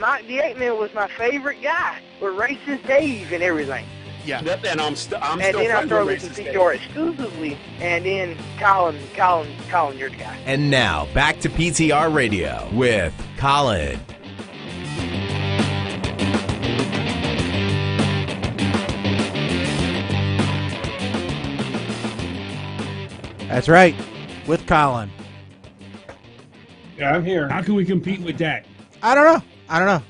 the Apeman was my favorite guy with Racist Dave and everything. Yeah. And I'm still and then I started listening to PTR exclusively, and then Colin, you're the guy. And now, back to PTR Radio with Colin. That's right, with Colin. Yeah, I'm here. How can we compete with that? I don't know.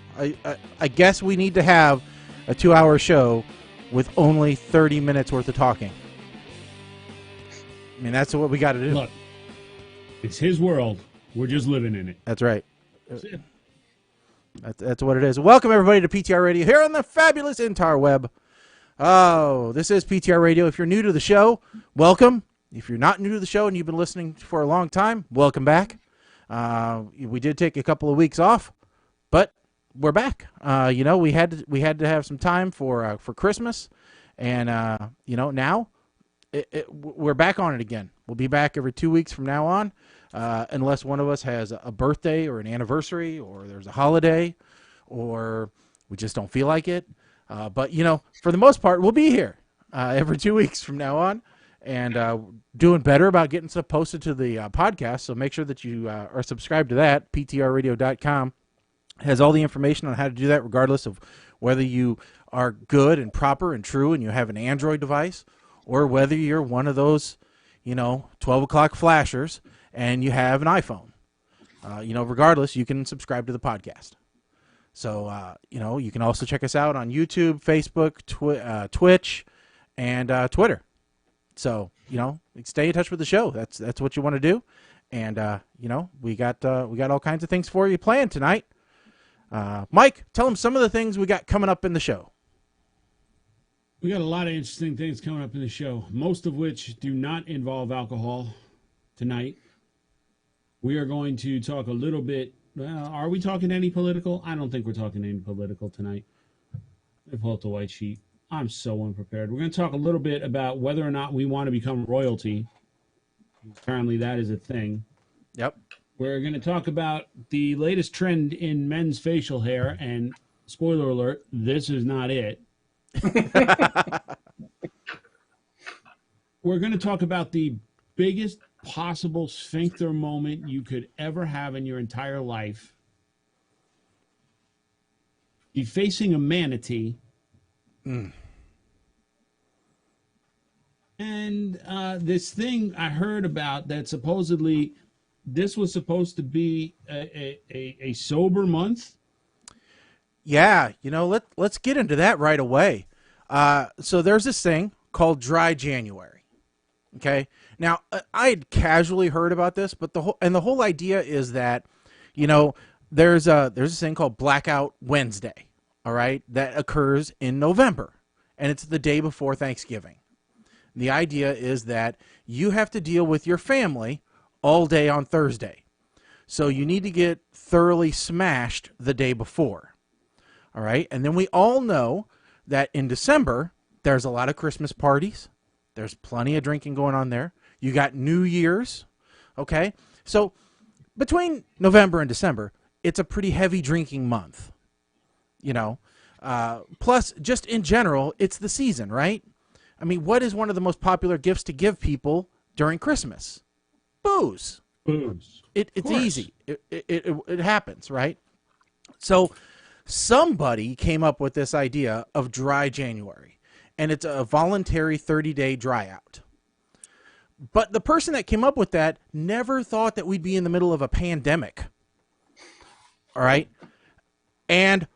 I guess we need to have a 2-hour show with only 30 minutes worth of talking. I mean, that's what we got to do. Look, it's his world. We're just living in it. That's right. That's it. That's what it is. Welcome, everybody, to PTR Radio here on the fabulous interweb. Oh, this is PTR Radio. If you're new to the show, welcome. If you're not new to the show and you've been listening for a long time, welcome back. We did take a couple of weeks off, but we're back. We had to have some time for Christmas, and now we're back on it again. We'll be back every 2 weeks from now on, unless one of us has a birthday or an anniversary, or there's a holiday, or we just don't feel like it. But for the most part, we'll be here every 2 weeks from now on, and doing better about getting stuff posted to the podcast. So make sure that you are subscribed to that. PTRradio.com has all the information on how to do that, regardless of whether you are good and proper and true and you have an Android device, or whether you're one of those, 12 o'clock flashers and you have an iPhone. Regardless, you can subscribe to the podcast. So, you can also check us out on YouTube, Facebook, Twitch, and Twitter. So, stay in touch with the show. That's what you want to do. And, we got all kinds of things for you planned tonight. Mike, tell them some of the things we got coming up in the show. We got a lot of interesting things coming up in the show, most of which do not involve alcohol tonight. We are going to talk a little bit. Are we talking any political? I don't think we're talking any political tonight. Let me pull up the white sheet. I'm so unprepared. We're going to talk a little bit about whether or not we want to become royalty. Apparently that is a thing. Yep. We're going to talk about the latest trend in men's facial hair, and spoiler alert, this is not it. We're going to talk about the biggest possible sphincter moment you could ever have in your entire life. Be facing a manatee. And this thing I heard about that supposedly this was supposed to be a sober month. Yeah, let's get into that right away. So there's this thing called Dry January. Okay, now I had casually heard about this, but the whole idea is that there's this thing called Blackout Wednesday. All right, that occurs in November, and it's the day before Thanksgiving. The idea is that you have to deal with your family all day on Thursday, so you need to get thoroughly smashed the day before. All right, and then we all know that in December there's a lot of Christmas parties. There's plenty of drinking going on there. You got New Year's. Okay, so between November and December, it's a pretty heavy drinking month. Plus, just in general, it's the season, right? I mean, what is one of the most popular gifts to give people during Christmas? Booze. Booze. It's easy. It happens, right? So somebody came up with this idea of Dry January, and it's a voluntary 30-day dry out. But the person that came up with that never thought that we'd be in the middle of a pandemic. All right? And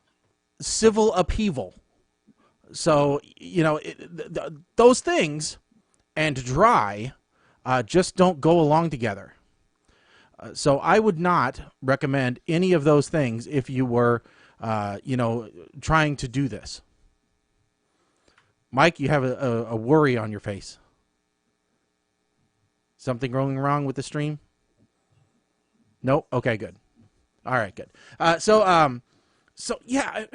civil upheaval. So, those things and dry just don't go along together. So I would not recommend any of those things if you were, trying to do this. Mike, you have a worry on your face. Something going wrong with the stream? Nope. Okay, good. All right, good. So yeah,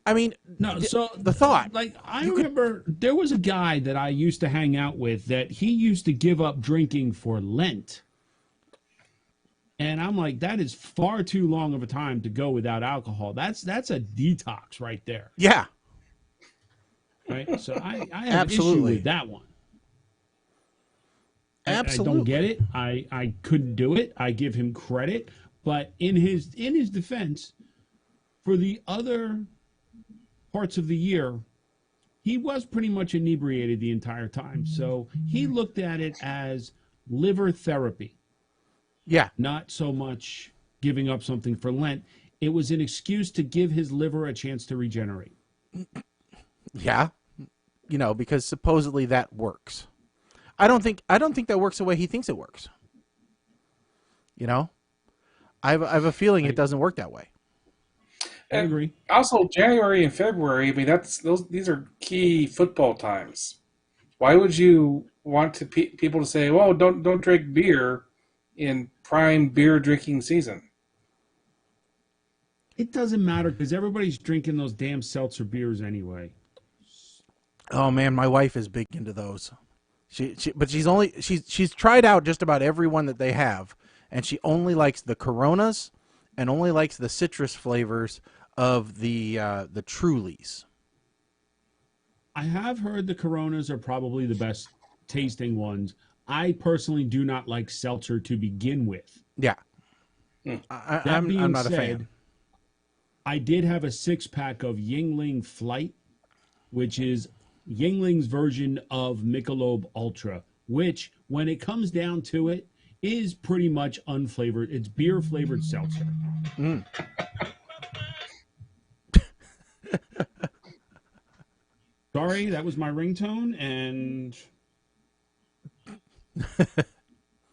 I mean, no. So the thought, I remember there was a guy that I used to hang out with that he used to give up drinking for Lent. And I'm like, that is far too long of a time to go without alcohol. That's a detox right there. Yeah. Right. So I have Absolutely. an issue with that one. Absolutely. I don't get it. I couldn't do it. I give him credit, but in his defense, for the other parts of the year, he was pretty much inebriated the entire time. So he looked at it as liver therapy. Yeah. Not so much giving up something for Lent. It was an excuse to give his liver a chance to regenerate. Yeah. Because supposedly that works. I don't think that works the way he thinks it works. I have a feeling it doesn't work that way. I agree. Also, January and February, I mean, these are key football times. Why would you want people to say, "Well, don't drink beer in prime beer drinking season"? It doesn't matter because everybody's drinking those damn seltzer beers anyway. Oh man, my wife is big into those. But she's tried out just about every one that they have, and she only likes the Coronas and only likes the citrus flavors of the Trulies. I have heard the Coronas are probably the best tasting ones. I personally do not like seltzer to begin with. Yeah. I'm not a fan. I did have a 6-pack of Yingling Flight, which is Yingling's version of Michelob Ultra, which, when it comes down to it, is pretty much unflavored. It's beer-flavored seltzer. Mm. Sorry, that was my ringtone, and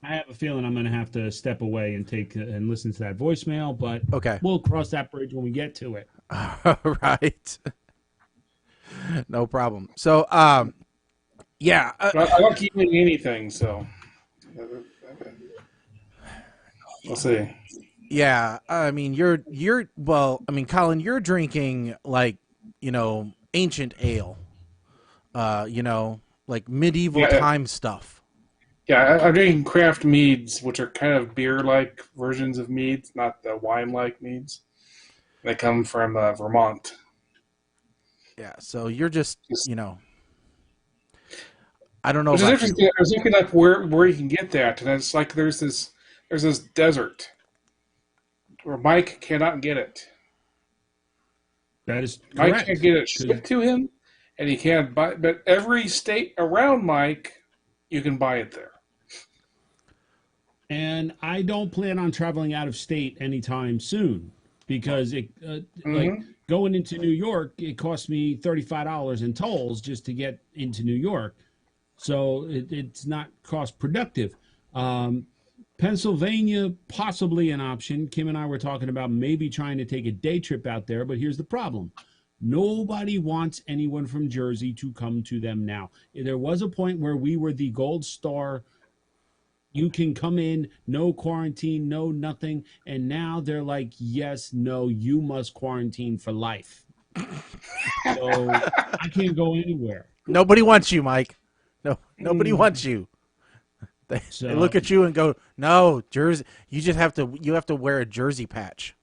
I have a feeling I'm going to have to step away and listen to that voicemail, but okay, we'll cross that bridge when we get to it. All right. No problem. So, yeah. I don't keep eating anything, so we'll see. Yeah, I mean, Colin, you're drinking like, ancient ale, like medieval time stuff. Yeah, I'm drinking craft meads, which are kind of beer-like versions of meads, not the wine-like meads. They come from Vermont. Yeah, so you're just I don't know. Which is interesting. I was looking up where you can get that, and it's like there's this desert where Mike cannot get it. That is Mike correct. can't get it shipped to him, and he can't buy. But every state around Mike, you can buy it there. And I don't plan on traveling out of state anytime soon because like going into New York, it cost me $35 in tolls just to get into New York. So it's not cost productive. Pennsylvania, possibly an option. Kim and I were talking about maybe trying to take a day trip out there, but here's the problem. Nobody wants anyone from Jersey to come to them now. There was a point where we were the gold star. You can come in, no quarantine, no nothing. And now they're like, yes, no, you must quarantine for life. So I can't go anywhere. Nobody wants you, Mike. No, nobody wants you. They look at you and go, no, Jersey. You have to wear a Jersey patch.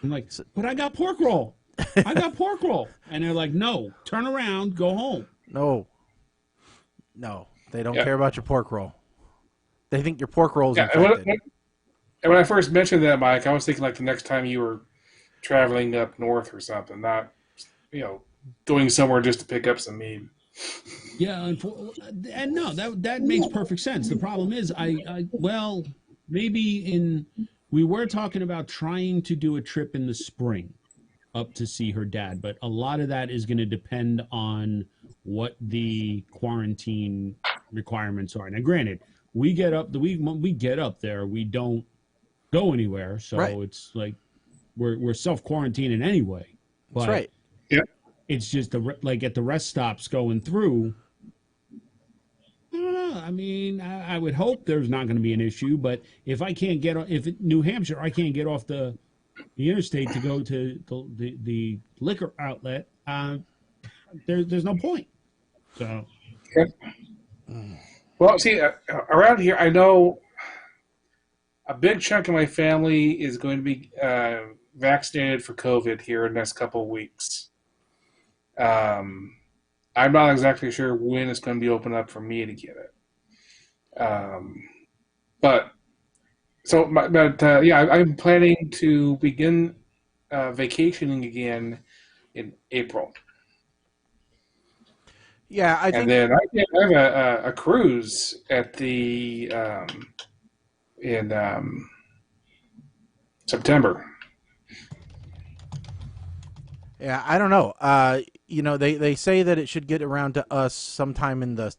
I'm like, but I got pork roll. I got pork roll. And they're like, no, turn around, go home. No, they don't care about your pork roll. They think your pork roll is infected. And when I first mentioned that, Mike, I was thinking like the next time you were traveling up north or something, not, going somewhere just to pick up some meat. Yeah, and no, that makes perfect sense. The problem is, we were talking about trying to do a trip in the spring up to see her dad, but a lot of that is going to depend on what the quarantine requirements are. Now, granted, we get up there, we don't go anywhere, so it's like we're self-quarantining anyway. But that's right. Yeah. It's just at the rest stops going through. I don't know. I mean, I would hope there's not going to be an issue, but if New Hampshire, I can't get off the interstate to go to the liquor outlet, there's no point. So. Okay. Well, see, around here, I know a big chunk of my family is going to be vaccinated for COVID here in the next couple of weeks. I'm not exactly sure when it's going to be open up for me to get it. I'm planning to begin vacationing again in April. Yeah, I think. And then I have a cruise at the in September. Yeah, I don't know. They say that it should get around to us sometime in the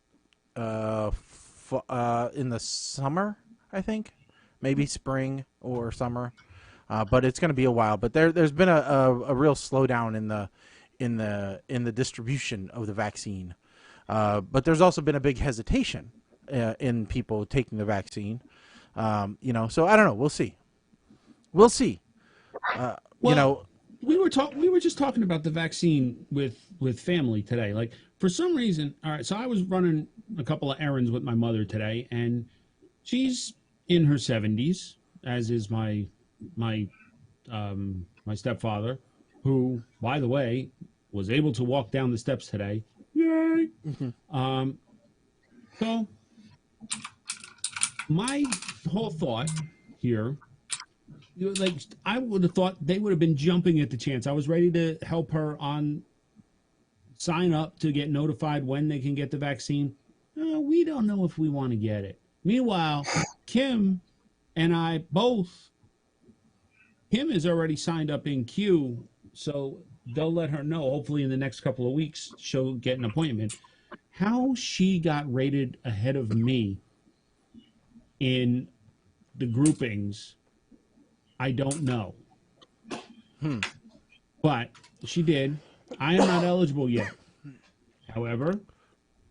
summer. I think maybe spring or summer, but it's going to be a while. But there's been a real slowdown in the distribution of the vaccine. But there's also been a big hesitation in people taking the vaccine. So I don't know. We'll see. We were just talking about the vaccine with family today. Like, for some reason, all right, so I was running a couple of errands with my mother today, and she's in her 70s, as is my stepfather, who, by the way, was able to walk down the steps today. Yay! Mm-hmm. So my whole thought here, like, I would have thought they would have been jumping at the chance. I was ready to help her sign up to get notified when they can get the vaccine. No, we don't know if we want to get it. Meanwhile, Kim and I both, Kim is already signed up in queue, so they'll let her know, hopefully in the next couple of weeks, she'll get an appointment. How she got rated ahead of me in the groupings, I don't know. But she did. I am not eligible yet. However,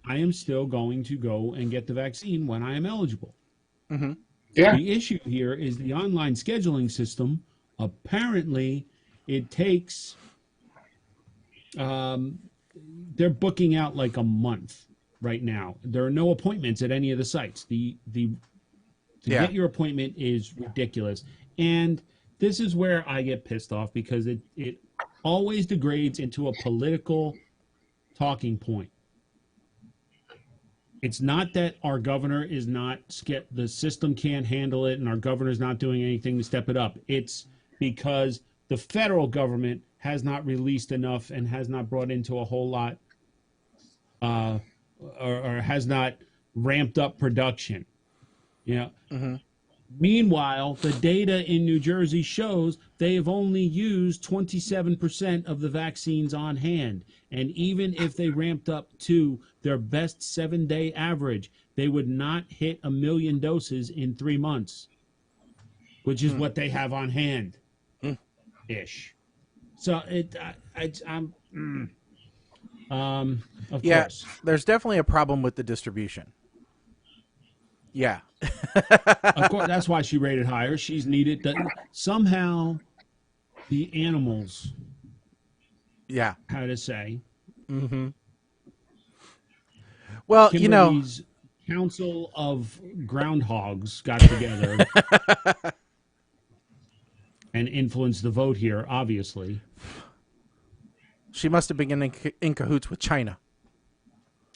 I am still going to go and get the vaccine when I am eligible. Mm-hmm. Yeah. The issue here is the online scheduling system. Apparently, it takes... they're booking out like a month right now. There are no appointments at any of the sites. To get your appointment is ridiculous. And this is where I get pissed off, because it always degrades into a political talking point. It's not that our governor is not, the system can't handle it and our governor's not doing anything to step it up. It's because the federal government has not released enough and has not brought into a whole lot, or has not ramped up production. Mm-hmm. Meanwhile, the data in New Jersey shows they have only used 27% of the vaccines on hand. And even if they ramped up to their best 7-day average, they would not hit 1 million doses in 3 months, which is what they have on hand, ish. So of course. There's definitely a problem with the distribution. Yeah. Of course, that's why she rated higher. She's needed somehow the animals. Yeah. How to say? Mm-hmm. Well, Kimberly's Council of Groundhogs got together and influenced the vote here. Obviously, she must have been in cahoots with China.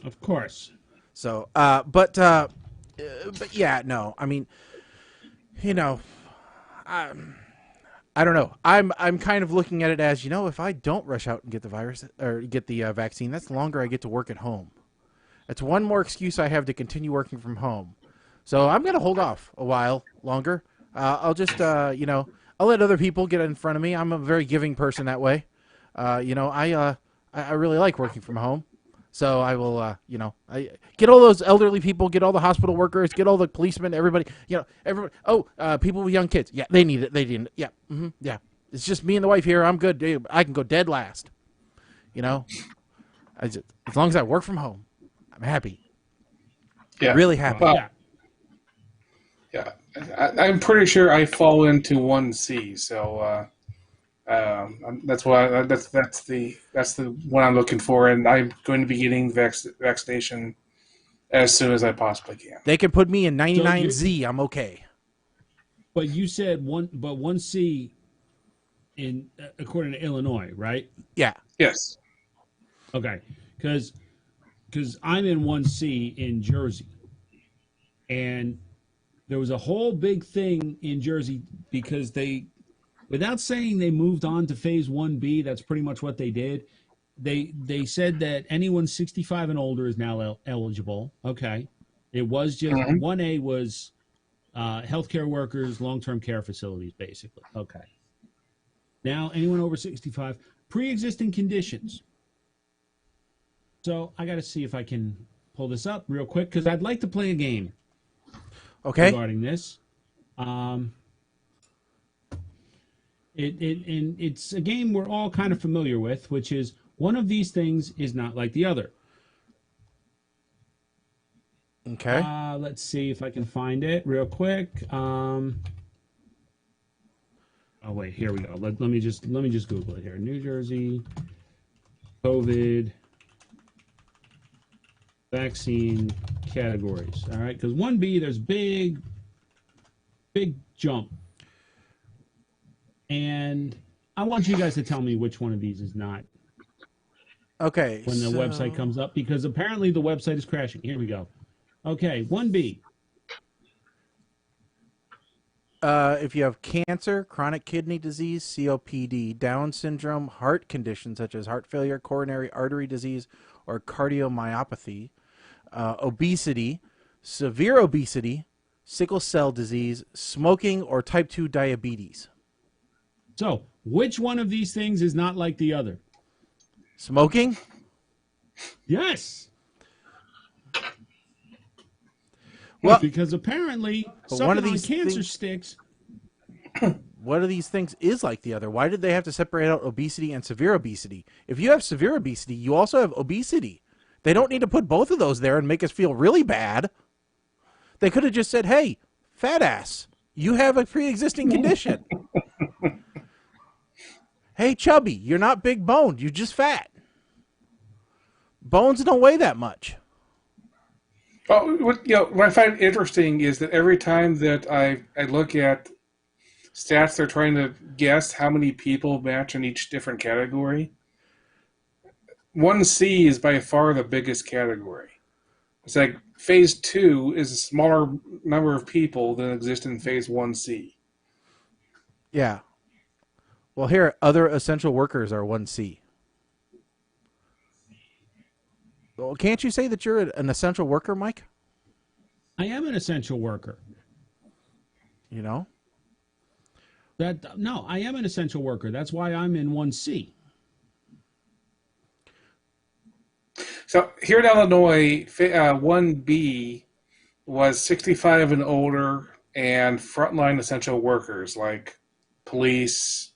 Of course. So, but yeah, no. I mean, I don't know. I'm kind of looking at it as, if I don't rush out and get the virus or get the vaccine, that's the longer I get to work at home. That's one more excuse I have to continue working from home. So I'm going to hold off a while longer. I'll just, I'll let other people get in front of me. I'm a very giving person that way. I really like working from home. So I will, I get all those elderly people, get all the hospital workers, get all the policemen, everybody, everybody. Oh, people with young kids. Yeah, they need it. They didn't. Yeah. Mm-hmm, yeah. It's just me and the wife here. I'm good. I can go dead last. As long as I work from home, I'm happy. Yeah. Really happy. Yeah. I'm pretty sure I fall into 1C. So, that's the one I'm looking for, and I'm going to be getting vaccination as soon as I possibly can. They can put me in 99Z. I'm okay. But you said 1C in according to Illinois, right? Yeah. Yes. Okay, because I'm in 1C in Jersey, and there was a whole big thing in Jersey because they, without saying they moved on to phase 1B, that's pretty much what they did. They said that anyone 65 and older is now eligible. Okay. It was just 1A was healthcare workers, long-term care facilities, basically. Okay. Now, anyone over 65, pre-existing conditions. So I got to see if I can pull this up real quick because I'd like to play a game. Okay. Regarding this. It's a game we're all kind of familiar with, which is one of these things is not like the other. Okay. Let's see if I can find it real quick. Oh wait, here we go. Let me just Google it here. New Jersey COVID vaccine categories. All right, because 1B there's big jump, and I want you guys to tell me which one of these is not. Okay. When the website comes up, because apparently the website is crashing. Here we go. Okay, 1B. If you have cancer, chronic kidney disease, COPD, Down syndrome, heart conditions such as heart failure, coronary artery disease, or cardiomyopathy, obesity, severe obesity, sickle cell disease, smoking, or type 2 diabetes. So, which one of these things is not like the other? Smoking? Yes. Well, because apparently one of sucking these on cancer things- sticks. One of these things is like the other. Why did they have to separate out obesity and severe obesity? If you have severe obesity, you also have obesity. They don't need to put both of those there and make us feel really bad. They could have just said, hey, fat ass, you have a pre-existing condition. Hey, chubby, you're not big boned, you're just fat. Bones don't weigh that much. Oh, what I find interesting is that every time that I look at stats, they're trying to guess how many people match in each different category. 1C is by far the biggest category. It's like phase 2 is a smaller number of people than exist in phase 1C. Yeah. Well, here, other essential workers are 1C. Well, can't you say that you're an essential worker, Mike? I am an essential worker. You know? No, I am an essential worker. That's why I'm in 1C. So here in Illinois, 1B was 65 and older and frontline essential workers like police,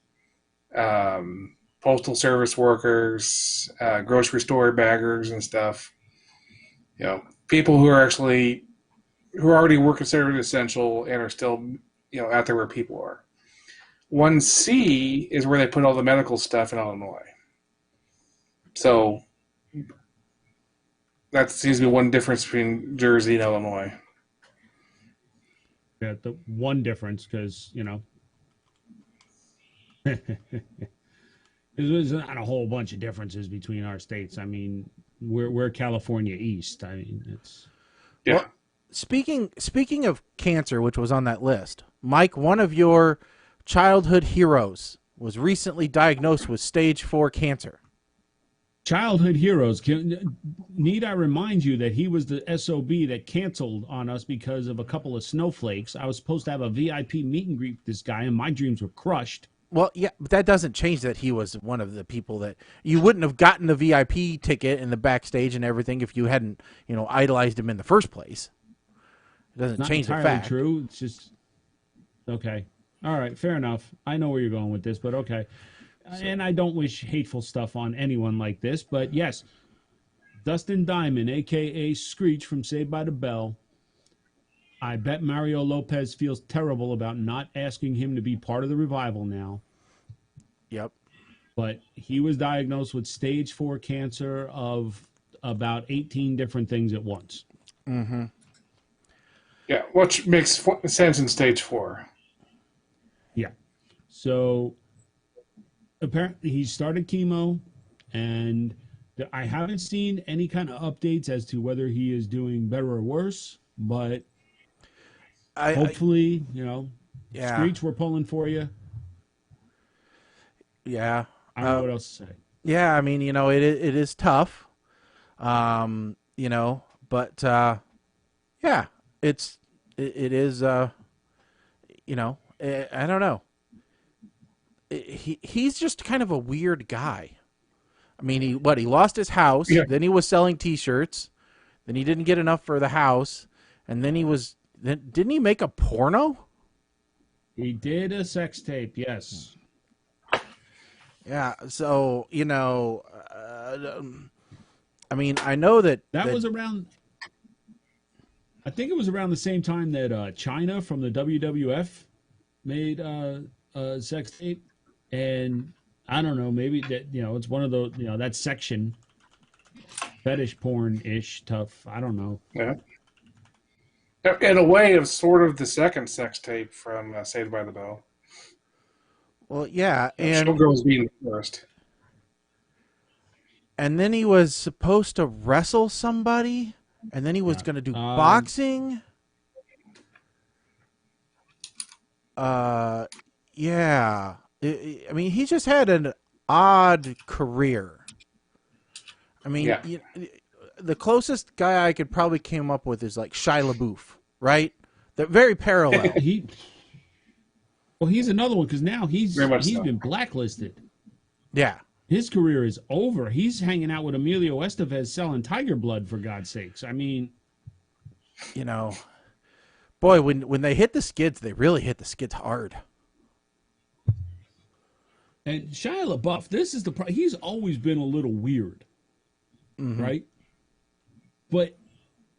postal service workers, grocery store baggers and stuff. You know, people who already were considered essential and are still, out there where people are. 1C is where they put all the medical stuff in Illinois. So that seems to be one difference between Jersey and Illinois. Yeah, the one difference, because, there's not a whole bunch of differences between our states. I mean, we're California East. I mean, it's... Yeah. Well, speaking of cancer, which was on that list, Mike, one of your childhood heroes was recently diagnosed with stage 4 cancer. Childhood heroes. Need I remind you that he was the SOB that canceled on us because of a couple of snowflakes? I was supposed to have a VIP meet and greet with this guy, and my dreams were crushed. Well, yeah, but that doesn't change that he was one of the people that you wouldn't have gotten the VIP ticket in the backstage and everything if you hadn't, idolized him in the first place. It doesn't change the fact. True. It's just okay. All right, fair enough. I know where you're going with this, but okay. And I don't wish hateful stuff on anyone like this, but yes, Dustin Diamond, a.k.a. Screech from Saved by the Bell. I bet Mario Lopez feels terrible about not asking him to be part of the revival now. Yep. But he was diagnosed with stage 4 cancer of about 18 different things at once. Mm-hmm. Yeah, which makes sense in stage 4. Yeah. So apparently he started chemo, and I haven't seen any kind of updates as to whether he is doing better or worse, but hopefully, yeah, Screech, we're pulling for you. yeah. I don't know what else to say. Yeah, I mean, it is tough, but yeah, it is, I don't know. He's just kind of a weird guy. I mean, he lost his house, then he was selling T-shirts, then he didn't get enough for the house, and then didn't he make a porno? He did a sex tape, yes. Yeah, so, I mean, I know that was around, I think it was around the same time that China from the WWF made a sex tape, and I don't know, maybe that, it's one of those, that section, fetish porn-ish stuff, I don't know. Yeah. In a way, it was sort of the second sex tape from Saved by the Bell. Well, yeah, and Showgirls being the first. And then he was supposed to wrestle somebody, and then he was going to do boxing. Yeah. I mean, he just had an odd career. I mean, the closest guy I could probably came up with is like Shia LaBeouf, right? They're very parallel. He's another one because now he's been blacklisted. Yeah. His career is over. He's hanging out with Emilio Estevez selling tiger blood, for God's sakes. I mean, boy, when they hit the skids, they really hit the skids hard. And Shia LaBeouf, this is he's always been a little weird, right? But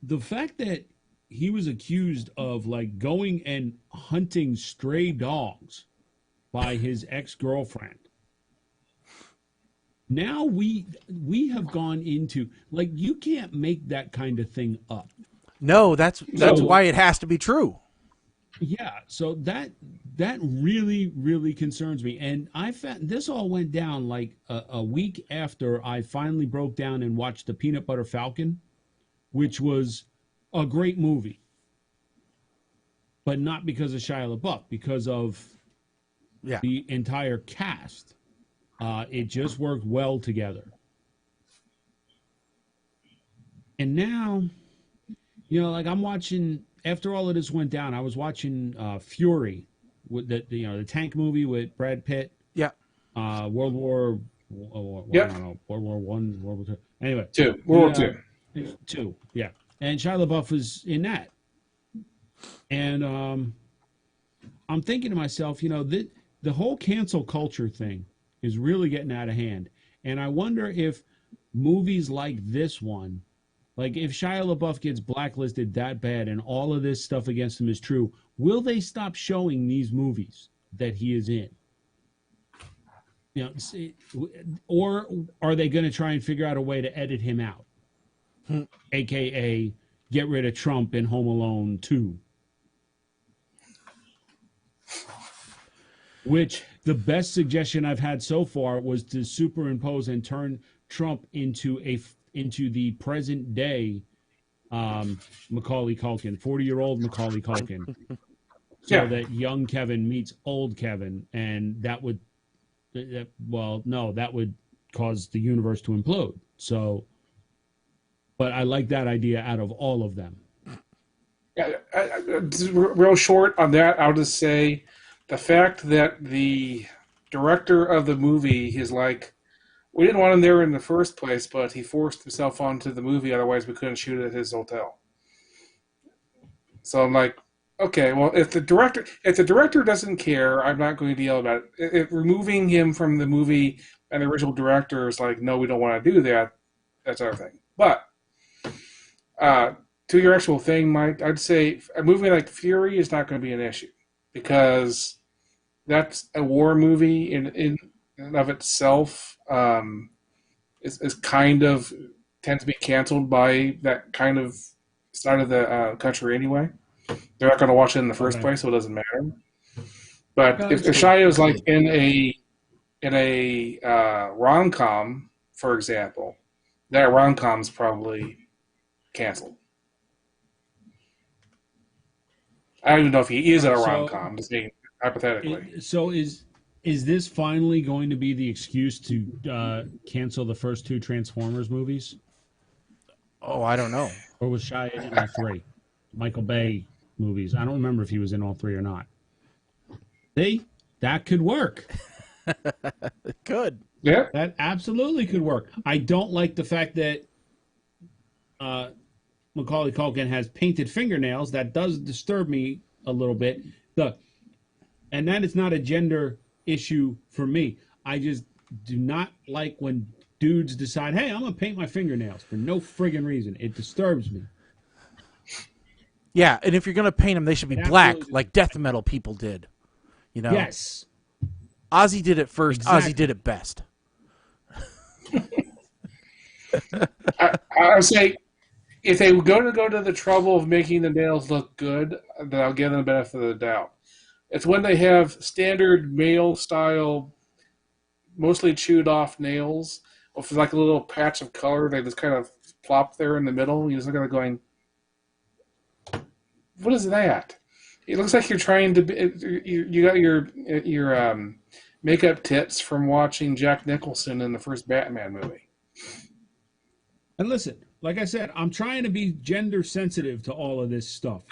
the fact that he was accused of like going and hunting stray dogs by his ex-girlfriend. Now we have gone into, like, you can't make that kind of thing up. No, that's why it has to be true. Yeah, so that really, really concerns me. And I found this all went down like a week after I finally broke down and watched The Peanut Butter Falcon, which was a great movie. But not because of Shia LaBeouf, because of the entire cast. It just worked well together. And now, like I'm watching, after all of this went down, I was watching Fury, with the tank movie with Brad Pitt. Yeah. World War One, World War Two. Anyway. World War II. Two, yeah. And Shia LaBeouf was in that. And I'm thinking to myself, the whole cancel culture thing is really getting out of hand. And I wonder if movies like this one, like if Shia LaBeouf gets blacklisted that bad and all of this stuff against him is true, will they stop showing these movies that he is in? Or are they going to try and figure out a way to edit him out? AKA get rid of Trump in Home Alone 2. Which the best suggestion I've had so far was to superimpose and turn Trump into the present day Macaulay Culkin, 40-year-old Macaulay Culkin, so that young Kevin meets old Kevin, and that would cause the universe to implode. So, but I like that idea out of all of them. Yeah, real short on that, I'll just say, the fact that the director of the movie is like, we didn't want him there in the first place, but he forced himself onto the movie, otherwise we couldn't shoot it at his hotel. So I'm like, okay, well, if the director doesn't care, I'm not going to yell about it. If removing him from the movie and the original director is like, no, we don't want to do that, that's our thing. But to your actual thing, Mike, I'd say a movie like Fury is not going to be an issue because that's a war movie in and of itself. Is kind of tends to be canceled by that kind of side of the country anyway. They're not going to watch it in the first place, so it doesn't matter. But if Shia was like in a rom-com, for example, that rom-com's probably canceled. I don't even know if he is in a rom-com, just saying hypothetically. Is this finally going to be the excuse to cancel the first 2 Transformers movies? Oh, I don't know. Or was Shia in all 3? Michael Bay movies. I don't remember if he was in all 3 or not. That could work. It could. Yeah. That absolutely could work. I don't like the fact that Macaulay Culkin has painted fingernails. That does disturb me a little bit. And that is not a gender issue for me. I just do not like when dudes decide, hey, I'm going to paint my fingernails for no friggin' reason. It disturbs me. Yeah, and if you're going to paint them, they should be black, like death metal people did. You know? Yes. Ozzy did it first. Exactly. Ozzy did it best. I would say if they were going to go to the trouble of making the nails look good, then I'll give them the benefit of the doubt. It's when they have standard male style, mostly chewed off nails with like a little patch of color. They just kind of plop there in the middle. You just look at it going, what is that? It looks like you're trying to. You got your makeup tits from watching Jack Nicholson in the first Batman movie. And listen, like I said, I'm trying to be gender sensitive to all of this stuff.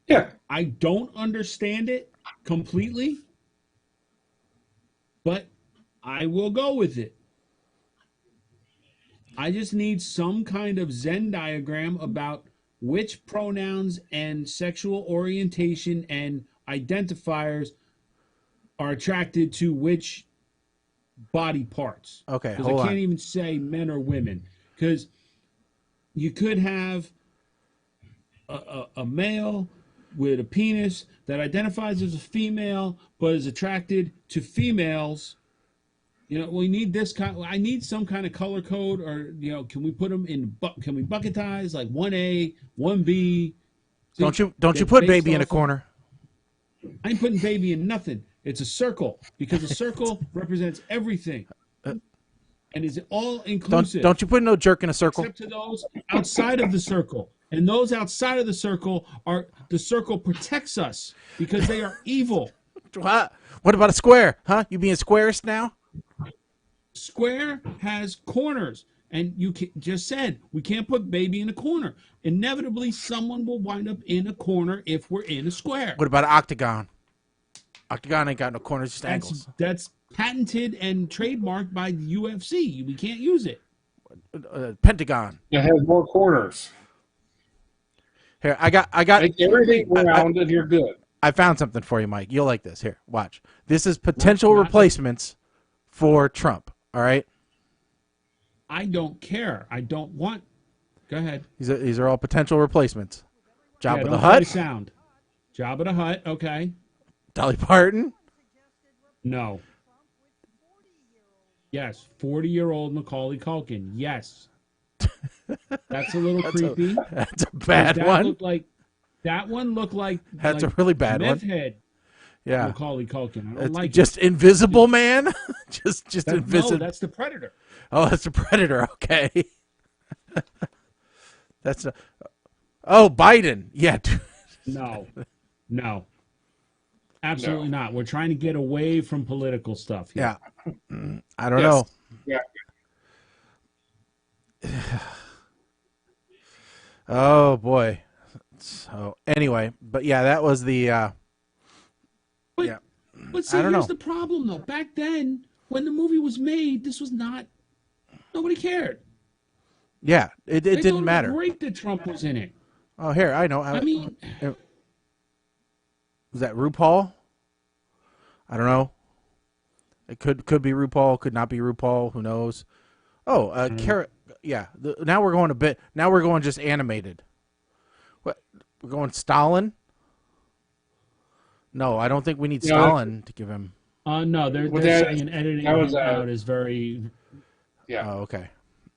Yeah. I don't understand it completely, but I will go with it. I just need some kind of Venn diagram about which pronouns and sexual orientation and identifiers are attracted to which body parts. Okay, because hold I can't on. even say men or women, because you could have a male with a penis that identifies as a female but is attracted to females. You know, we need this kind. I need some kind of color code, or can we put them in? Can we bucketize like 1A, 1B? Don't you put baby in a corner? I ain't putting baby in nothing. It's a circle because a circle represents everything, and is all inclusive. Don't you put no jerk in a circle? Except to those outside of the circle. And those outside of the circle protects us because they are evil. What about a square? Huh? You being squarist now? Square has corners, and you just said we can't put baby in a corner. Inevitably, someone will wind up in a corner if we're in a square. What about an octagon? Octagon ain't got no corners, just angles. That's patented and trademarked by the UFC. We can't use it. Pentagon. It has more corners. Here, I got Make everything round, and you're good. I found something for you, Mike. You'll like this. Here, watch. This is potential replacements for Trump. All right. I don't care. I don't want. Go ahead. These are all potential replacements. Jabba the Try to Hutt. sound. Jabba the Hutt. Okay. Dolly Parton. No. Yes, 40-year-old Macaulay Culkin. Yes. That's a little creepy. That's a bad one. That one looked like That's a really bad meth one. head. Yeah. Macaulay Culkin. I don't It's like just it. Invisible Man. just invisible. No, that's the Predator. Oh, that's the Predator. Okay. That's a. Oh, Biden. Yeah. Dude. No. Absolutely not. We're trying to get away from political stuff here. Yeah. I don't know. Yeah. Oh boy. So anyway, but yeah, that was the. But see, I don't here's know. the problem, though. Back then, when the movie was made, this was not. Nobody cared. Yeah, it They didn't thought it matter. was great that Trump was in it. Oh, here I know. I mean, was that RuPaul? I don't know. It could be RuPaul, could not be RuPaul. Who knows? Oh, Carrot. Yeah. Now we're going a bit. Now we're going just animated. What? We're going Stalin. No, I don't think we need Stalin to give him. no, they're saying editing was, out is very. Yeah. Oh, okay.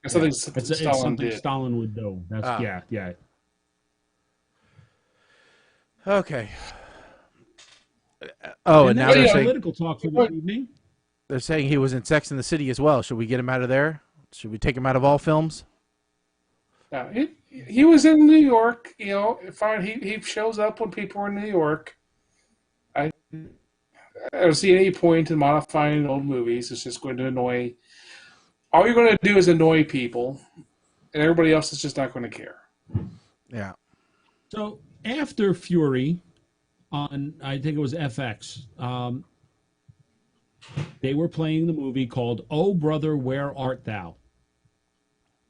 It's something It's Stalin something did. Stalin would do. That's yeah. Okay. Oh, and now that's they're our saying political talk for the evening. they're saying he was in Sex and the City as well. Should we get him out of there? Should we take him out of all films? He was in New York. You know, fine. He shows up when people are in New York. I don't see any point in modifying old movies. It's just going to annoy. All you're going to do is annoy people, and everybody else is just not going to care. Yeah. So after Fury, on I think it was FX, they were playing the movie called "Oh Brother, Where Art Thou?"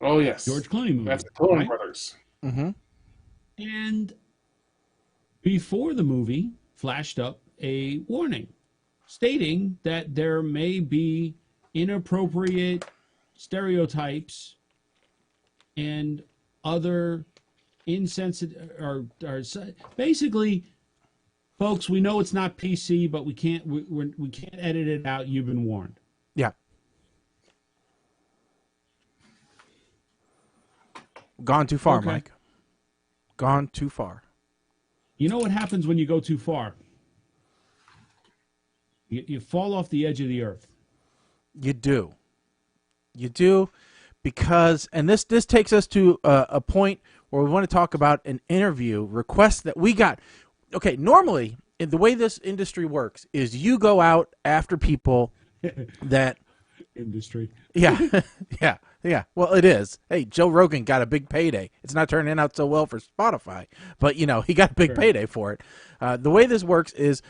Oh yes, George Clooney movie. That's the Colin right? brothers. Mm-hmm. And before the movie, flashed up a warning stating that there may be inappropriate stereotypes and other insensitive or basically, folks, we know it's not PC, but we can't edit it out. You've been warned. Yeah. Gone too far, Okay. Mike. Gone too far. You know what happens when you go too far? You fall off the edge of the earth. You do. You do, because, and this takes us to a point where we want to talk about an interview request that we got. Okay, normally, the way this industry works is you go out after people that... Industry. Yeah, yeah. Well, it is. Hey, Joe Rogan got a big payday. It's not turning out so well for Spotify, but, you know, he got a big payday for it. The way this works is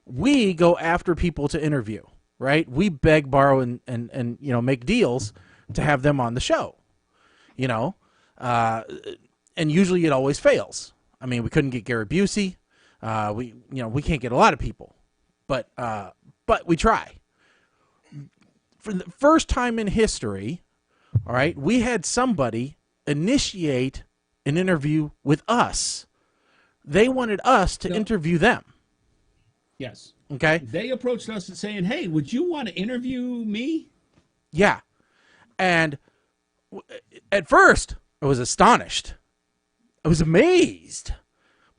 we go after people to interview, right? We beg, borrow, and you know, make deals to have them on the show, you know? And usually it always fails. I mean, we couldn't get Gary Busey. We can't get a lot of people, but we try. For the first time in history, all right, we had somebody initiate an interview with us. They wanted us to interview them. Yes. Okay? They approached us and saying, hey, would you want to interview me? Yeah. And at first, I was astonished. I was amazed.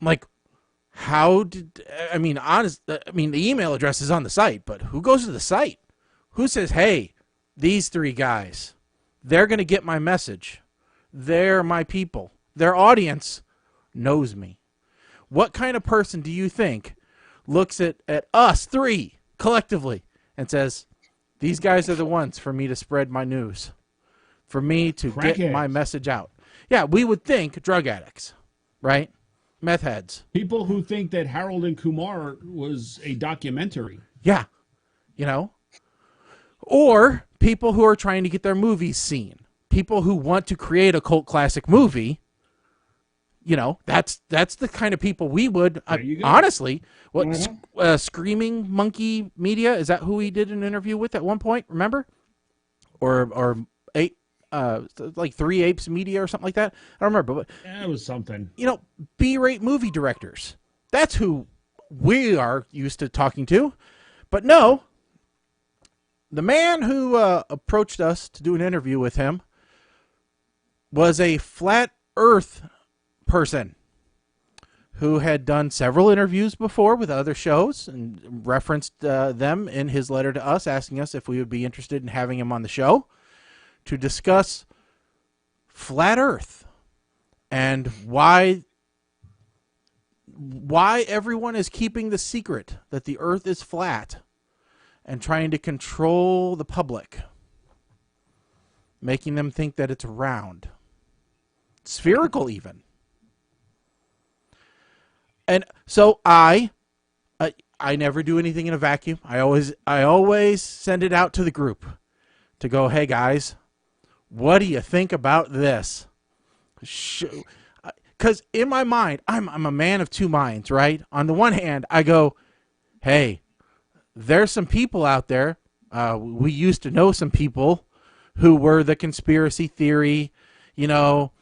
I'm like, the email address is on the site, but who goes to the site? Who says, hey, these three guys, they're going to get my message. They're my people. Their audience knows me. What kind of person do you think looks at us three collectively and says, these guys are the ones for me to spread my news, for me to get my message out? Yeah, we would think drug addicts, right? Meth heads. People who think that Harold and Kumar was a documentary. Yeah, you know? Or people who are trying to get their movies seen. People who want to create a cult classic movie. You know, that's the kind of people we would, honestly, Screaming Monkey Media, is that who he did an interview with at one point, remember? Or like Three Apes Media or something like that? I don't remember. But it was something. You know, B-rate movie directors. That's who we are used to talking to. But no, the man who approached us to do an interview with him was a flat earth person who had done several interviews before with other shows and referenced them in his letter to us, asking us if we would be interested in having him on the show to discuss flat earth and why everyone is keeping the secret that the earth is flat and trying to control the public, making them think that it's round, spherical even. And so I never do anything in a vacuum. I always send it out to the group to go, hey guys, what do you think about this? Because in my mind, I'm a man of two minds, right? On the one hand, I go, hey, there's some people out there. We used to know some people who were the conspiracy theory, you know,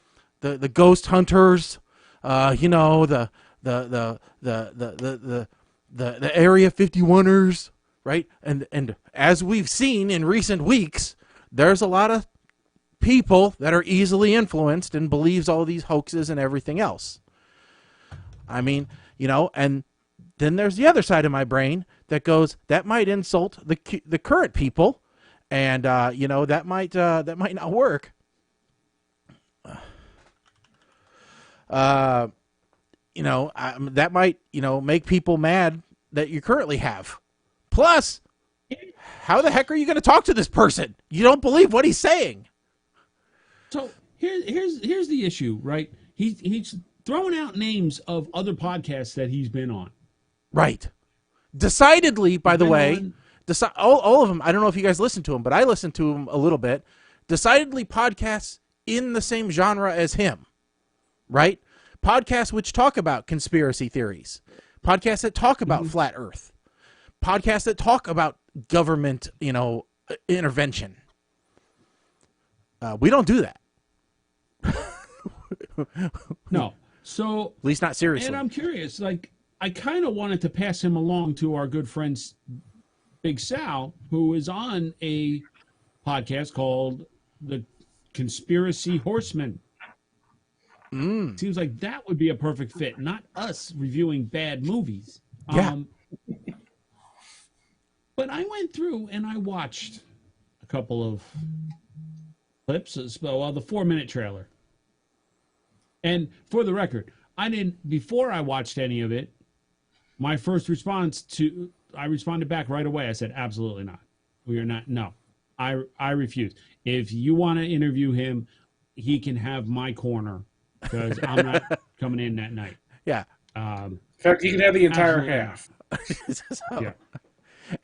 the ghost hunters, you know, the Area 51ers, right? And as we've seen in recent weeks, there's a lot of people that are easily influenced and believes all these hoaxes and everything else. I mean, you know, and then there's the other side of my brain that goes, that might insult the current people, and that might not work. That might make people mad that you currently have. Plus, how the heck are you going to talk to this person? You don't believe what he's saying. So here's the issue, right? He's throwing out names of other podcasts that he's been on. Right. Decidedly, by the way, all of them, I don't know if you guys listen to them, but I listen to them a little bit. Decidedly podcasts in the same genre as him, right? Podcasts which talk about conspiracy theories. Podcasts that talk about flat earth. Podcasts that talk about government, intervention. We don't do that. No. So, at least not seriously. And I'm curious, I kind of wanted to pass him along to our good friend Big Sal, who is on a podcast called The Conspiracy Horseman. Seems like that would be a perfect fit, not us reviewing bad movies. Yeah. But I went through and I watched a couple of clips, the 4-minute trailer. And for the record, before I watched any of it, my first response I responded back right away. I said, absolutely not. We are not. No, I refuse. If you want to interview him, he can have my corner because I'm not coming in that night. Yeah. In fact, you can have the entire half. Yeah.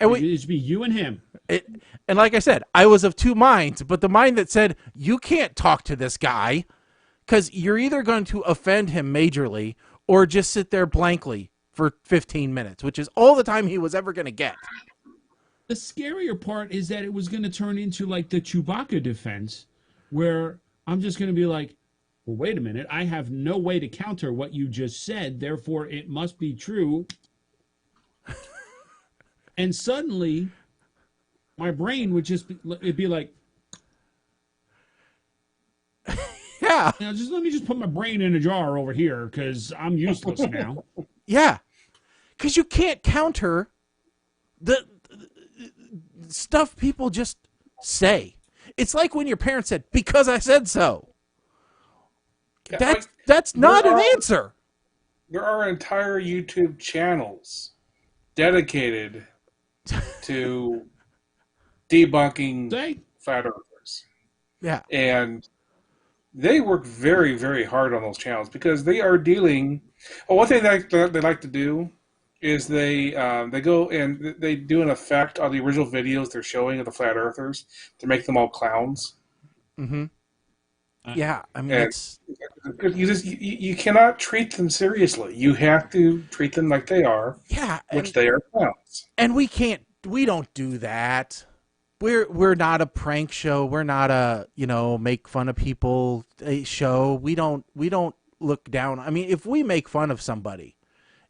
And it should be you and him. And like I said, I was of two minds, but the mind that said, you can't talk to this guy because you're either going to offend him majorly or just sit there blankly for 15 minutes, which is all the time he was ever going to get. The scarier part is that it was going to turn into like the Chewbacca defense, where I'm just going to be like, well, wait a minute. I have no way to counter what you just said. Therefore, it must be true. And suddenly, my brain would it'd be like, yeah. Let me just put my brain in a jar over here because I'm useless now. Yeah. Because you can't counter the stuff people just say. It's like when your parents said, because I said so. Yeah, that's not an answer. There are entire YouTube channels dedicated to debunking flat earthers. Yeah. And they work very, very hard on those channels because they are dealing. Well, one thing they like to do is they go and they do an effect on the original videos they're showing of the flat earthers to make them all clowns. Mm-hmm. Yeah, I mean, it's you cannot treat them seriously. You have to treat them like they are. Yeah, which they are clowns. And we don't do that. We're not a prank show. We're not a make fun of people show. We don't look down. I mean, if we make fun of somebody,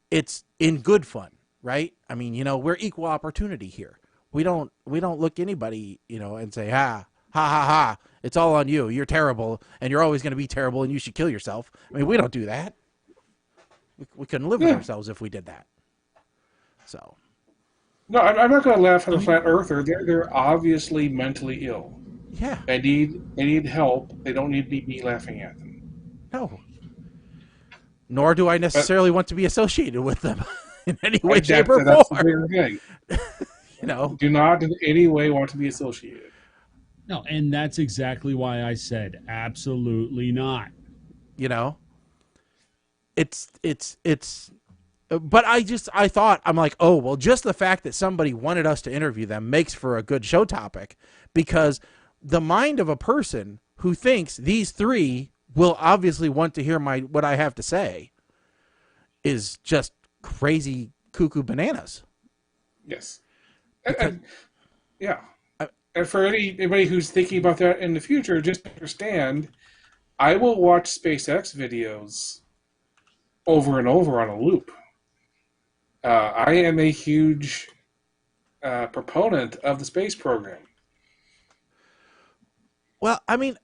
it's in good fun, right? I mean, we're equal opportunity here. We don't look anybody, and say, ha ha ha, it's all on you. You're terrible, and you're always going to be terrible, and you should kill yourself. I mean, we don't do that. We couldn't live with ourselves if we did that. So. No, I'm not going to laugh at the flat earther. They're obviously mentally ill. Yeah. They need help. They don't need me laughing at them. No. Nor do I necessarily want to be associated with them in any way, shape, or form. That's the bigger thing. Do not in any way want to be associated. No, and that's exactly why I said absolutely not. It's but I thought, I'm like, oh, well, just the fact that somebody wanted us to interview them makes for a good show topic, because the mind of a person who thinks these three will obviously want to hear what I have to say is just crazy cuckoo bananas. Yes. And for anybody who's thinking about that in the future, just understand, I will watch SpaceX videos over and over on a loop. I am a huge proponent of the space program. Well, I mean,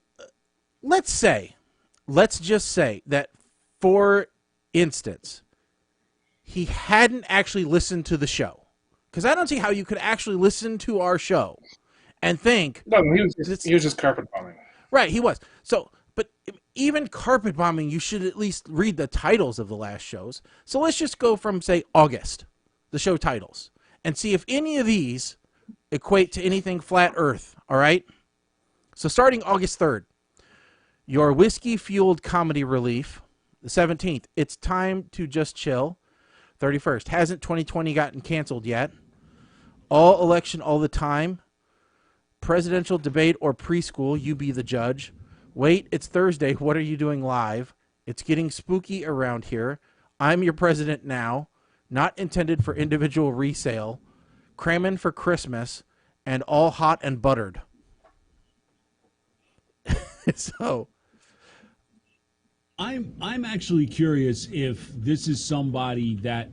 let's just say that, for instance, he hadn't actually listened to the show. Because I don't see how you could actually listen to our show and think... No, he was just carpet bombing. Right, he was. So, but even carpet bombing, you should at least read the titles of the last shows. So let's just go from, say, August, the show titles, and see if any of these equate to anything flat Earth, all right? So starting August 3rd, your whiskey-fueled comedy relief. The 17th, It's Time to Just Chill. 31st, Hasn't 2020 Gotten Canceled Yet? All Election All the Time. Presidential Debate or Preschool, You Be the Judge. Wait, It's Thursday, What Are You Doing Live? It's Getting Spooky Around Here. I'm Your President Now. Not Intended for Individual Resale. Cramming for Christmas. And All Hot and Buttered. So... I'm actually curious if this is somebody that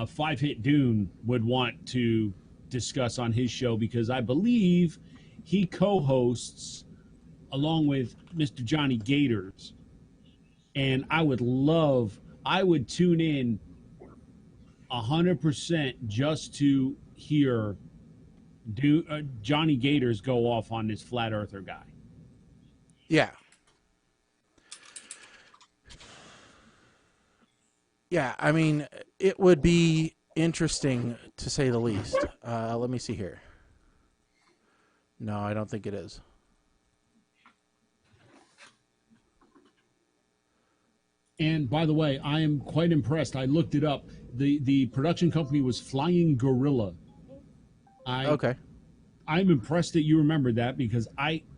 Five Hit Dune would want to discuss on his show, because I believe he co-hosts along with Mr. Johnny Gators, and I would tune in 100% just to hear Johnny Gators go off on this flat earther guy. Yeah. Yeah, I mean, it would be interesting to say the least. Let me see here. No, I don't think it is. And by the way, I am quite impressed. I looked it up. The production company was Flying Gorilla. Okay. I'm impressed that you remembered that, because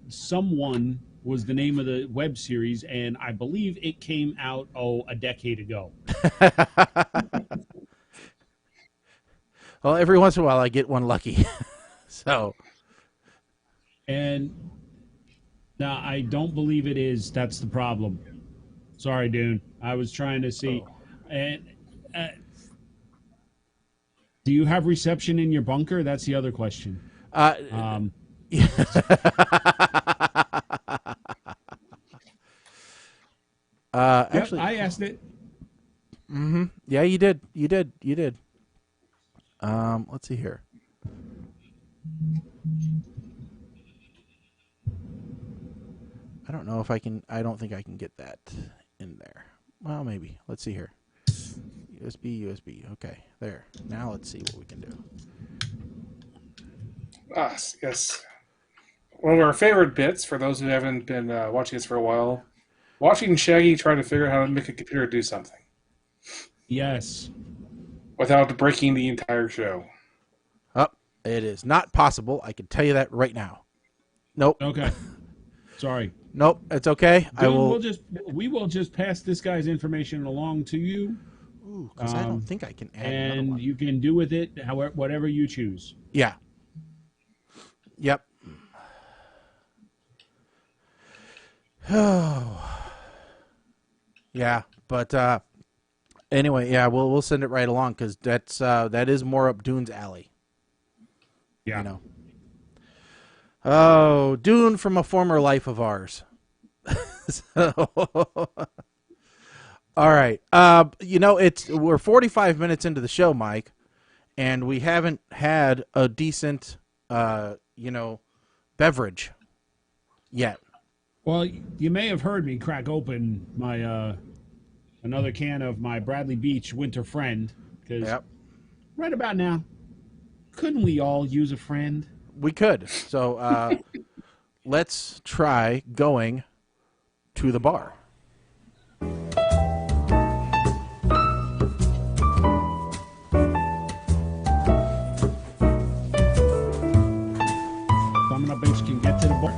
someone was the name of the web series, and I believe it came out a decade ago. Well, every once in a while I get one lucky. So, and now I don't believe it is. That's the problem. Sorry, Dune. I was trying to see. And do you have reception in your bunker? That's the other question. Actually, I asked it. Mm-hmm. Yeah, you did. Let's see here. I don't know if I can. I don't think I can get that in there. Well, maybe. Let's see here. USB. Okay, there. Now let's see what we can do. Yes. One of our favorite bits, for those who haven't been watching this for a while, watching Shaggy try to figure out how to make a computer do something. Yes. Without breaking the entire show. Oh, it is not possible. I can tell you that right now. Nope. Okay. Sorry. Nope. It's okay. Dude, we will just pass this guy's information along to you. Ooh, because I don't think I can add another one. And you can do with it whatever you choose. Yeah. Yep. Oh. Yeah, but anyway, yeah, we'll send it right along, because that is more up Dune's alley. Yeah. You know. Oh, Dune from a former life of ours. All right. We're 45 minutes into the show, Mike, and we haven't had a decent beverage yet. Well, you may have heard me crack open my another can of my Bradley Beach Winter Friend, because right about now, couldn't we all use a friend? We could. So let's try going to the bar. Coming up, bitch, can get to the bar.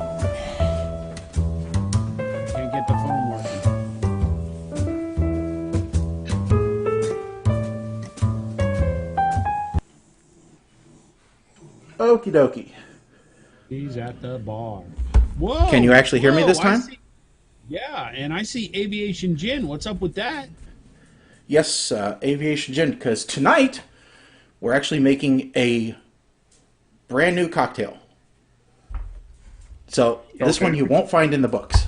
Can't get the phone working. Okie dokie. He's at the bar. Whoa! Can you actually hear me this time? And I see Aviation Gin. What's up with that? Yes, Aviation Gin, because tonight we're actually making a brand new cocktail. So this one you won't find in the books,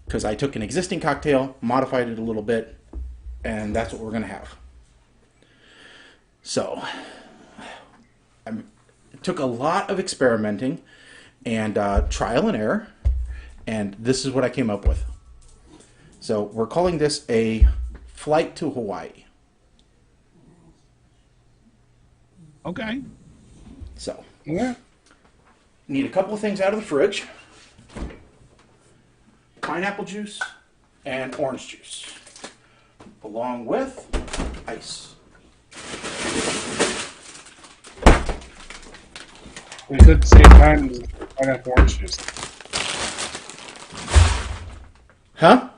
because I took an existing cocktail, modified it a little bit, And that's what we're going to have. So, it took a lot of experimenting and trial and error, and this is what I came up with. So, we're calling this a flight to Hawaii. Okay. So, Yeah. need a couple of things out of the fridge. Pineapple juice and orange juice, along with ice. We could at the same time pineapple orange juice. Huh?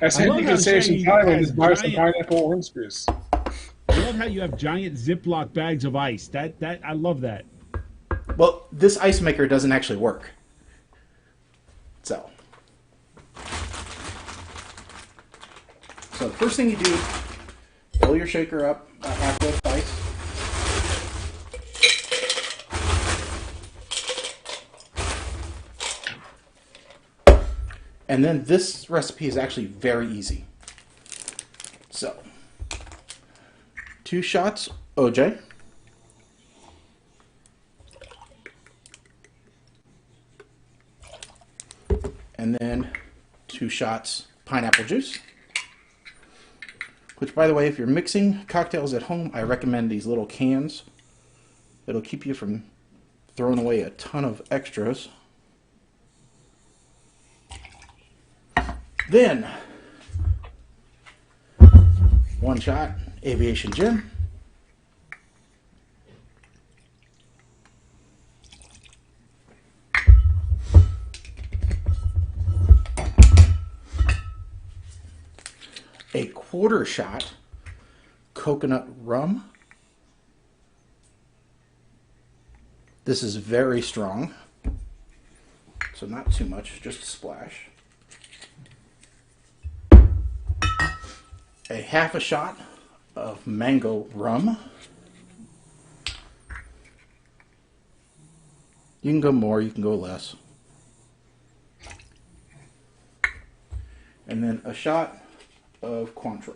I said love you how could save some Shane time and has just buy some giant- pineapple orange juice. I love how you have giant Ziploc bags of ice. That I love that. Well, this ice maker doesn't actually work. So the first thing you do, fill your shaker up half with ice. And then this recipe is actually very easy. So, 2 shots OJ. And then 2 shots pineapple juice. Which, by the way, if you're mixing cocktails at home, I recommend these little cans. It'll keep you from throwing away a ton of extras. Then, 1 shot aviation gin. A 1/4 shot coconut rum. This is very strong, so not too much, just a splash. A 1/2 shot of mango rum. You can go more, you can go less. And then a shot of Cointreau.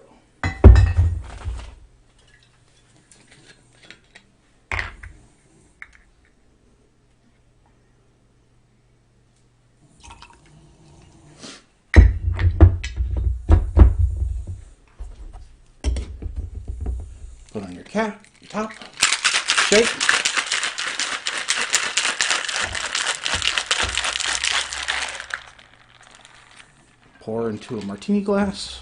Put on your top, shake. Pour into a martini glass.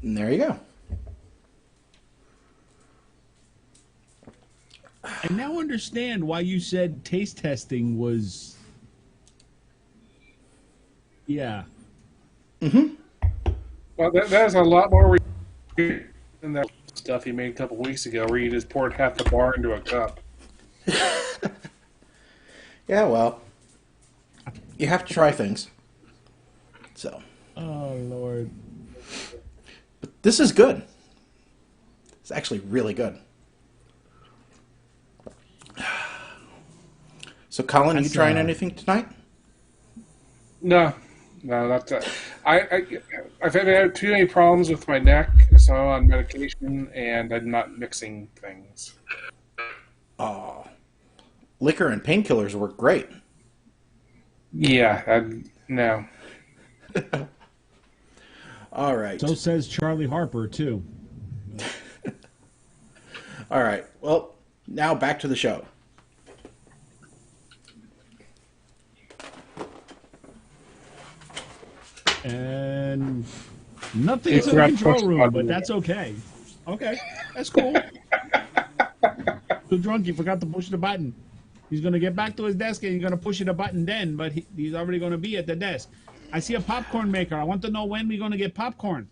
And there you go. I now understand why you said taste testing was. Yeah. Well, that's a lot more than that stuff you made a couple weeks ago, where you just poured half the bar into a cup. Yeah, well, you have to try things. So, Oh Lord. but this is good. It's actually really good. So, Colin, are you That's, trying anything tonight? No, that's I've had too many problems with my neck, so I'm on medication, and I'm not mixing things. Oh, liquor and painkillers work great. Yeah, no. All right. So says Charlie Harper too. All right. Well, now back to the show. And nothing's You in the forgot to control push the room, button. but that's okay. Okay, that's cool. Too drunk, he forgot to push the button. He's gonna get back to his desk and he's gonna push the button then, but he's already gonna be at the desk. I see a popcorn maker. I want to know when we're gonna get popcorn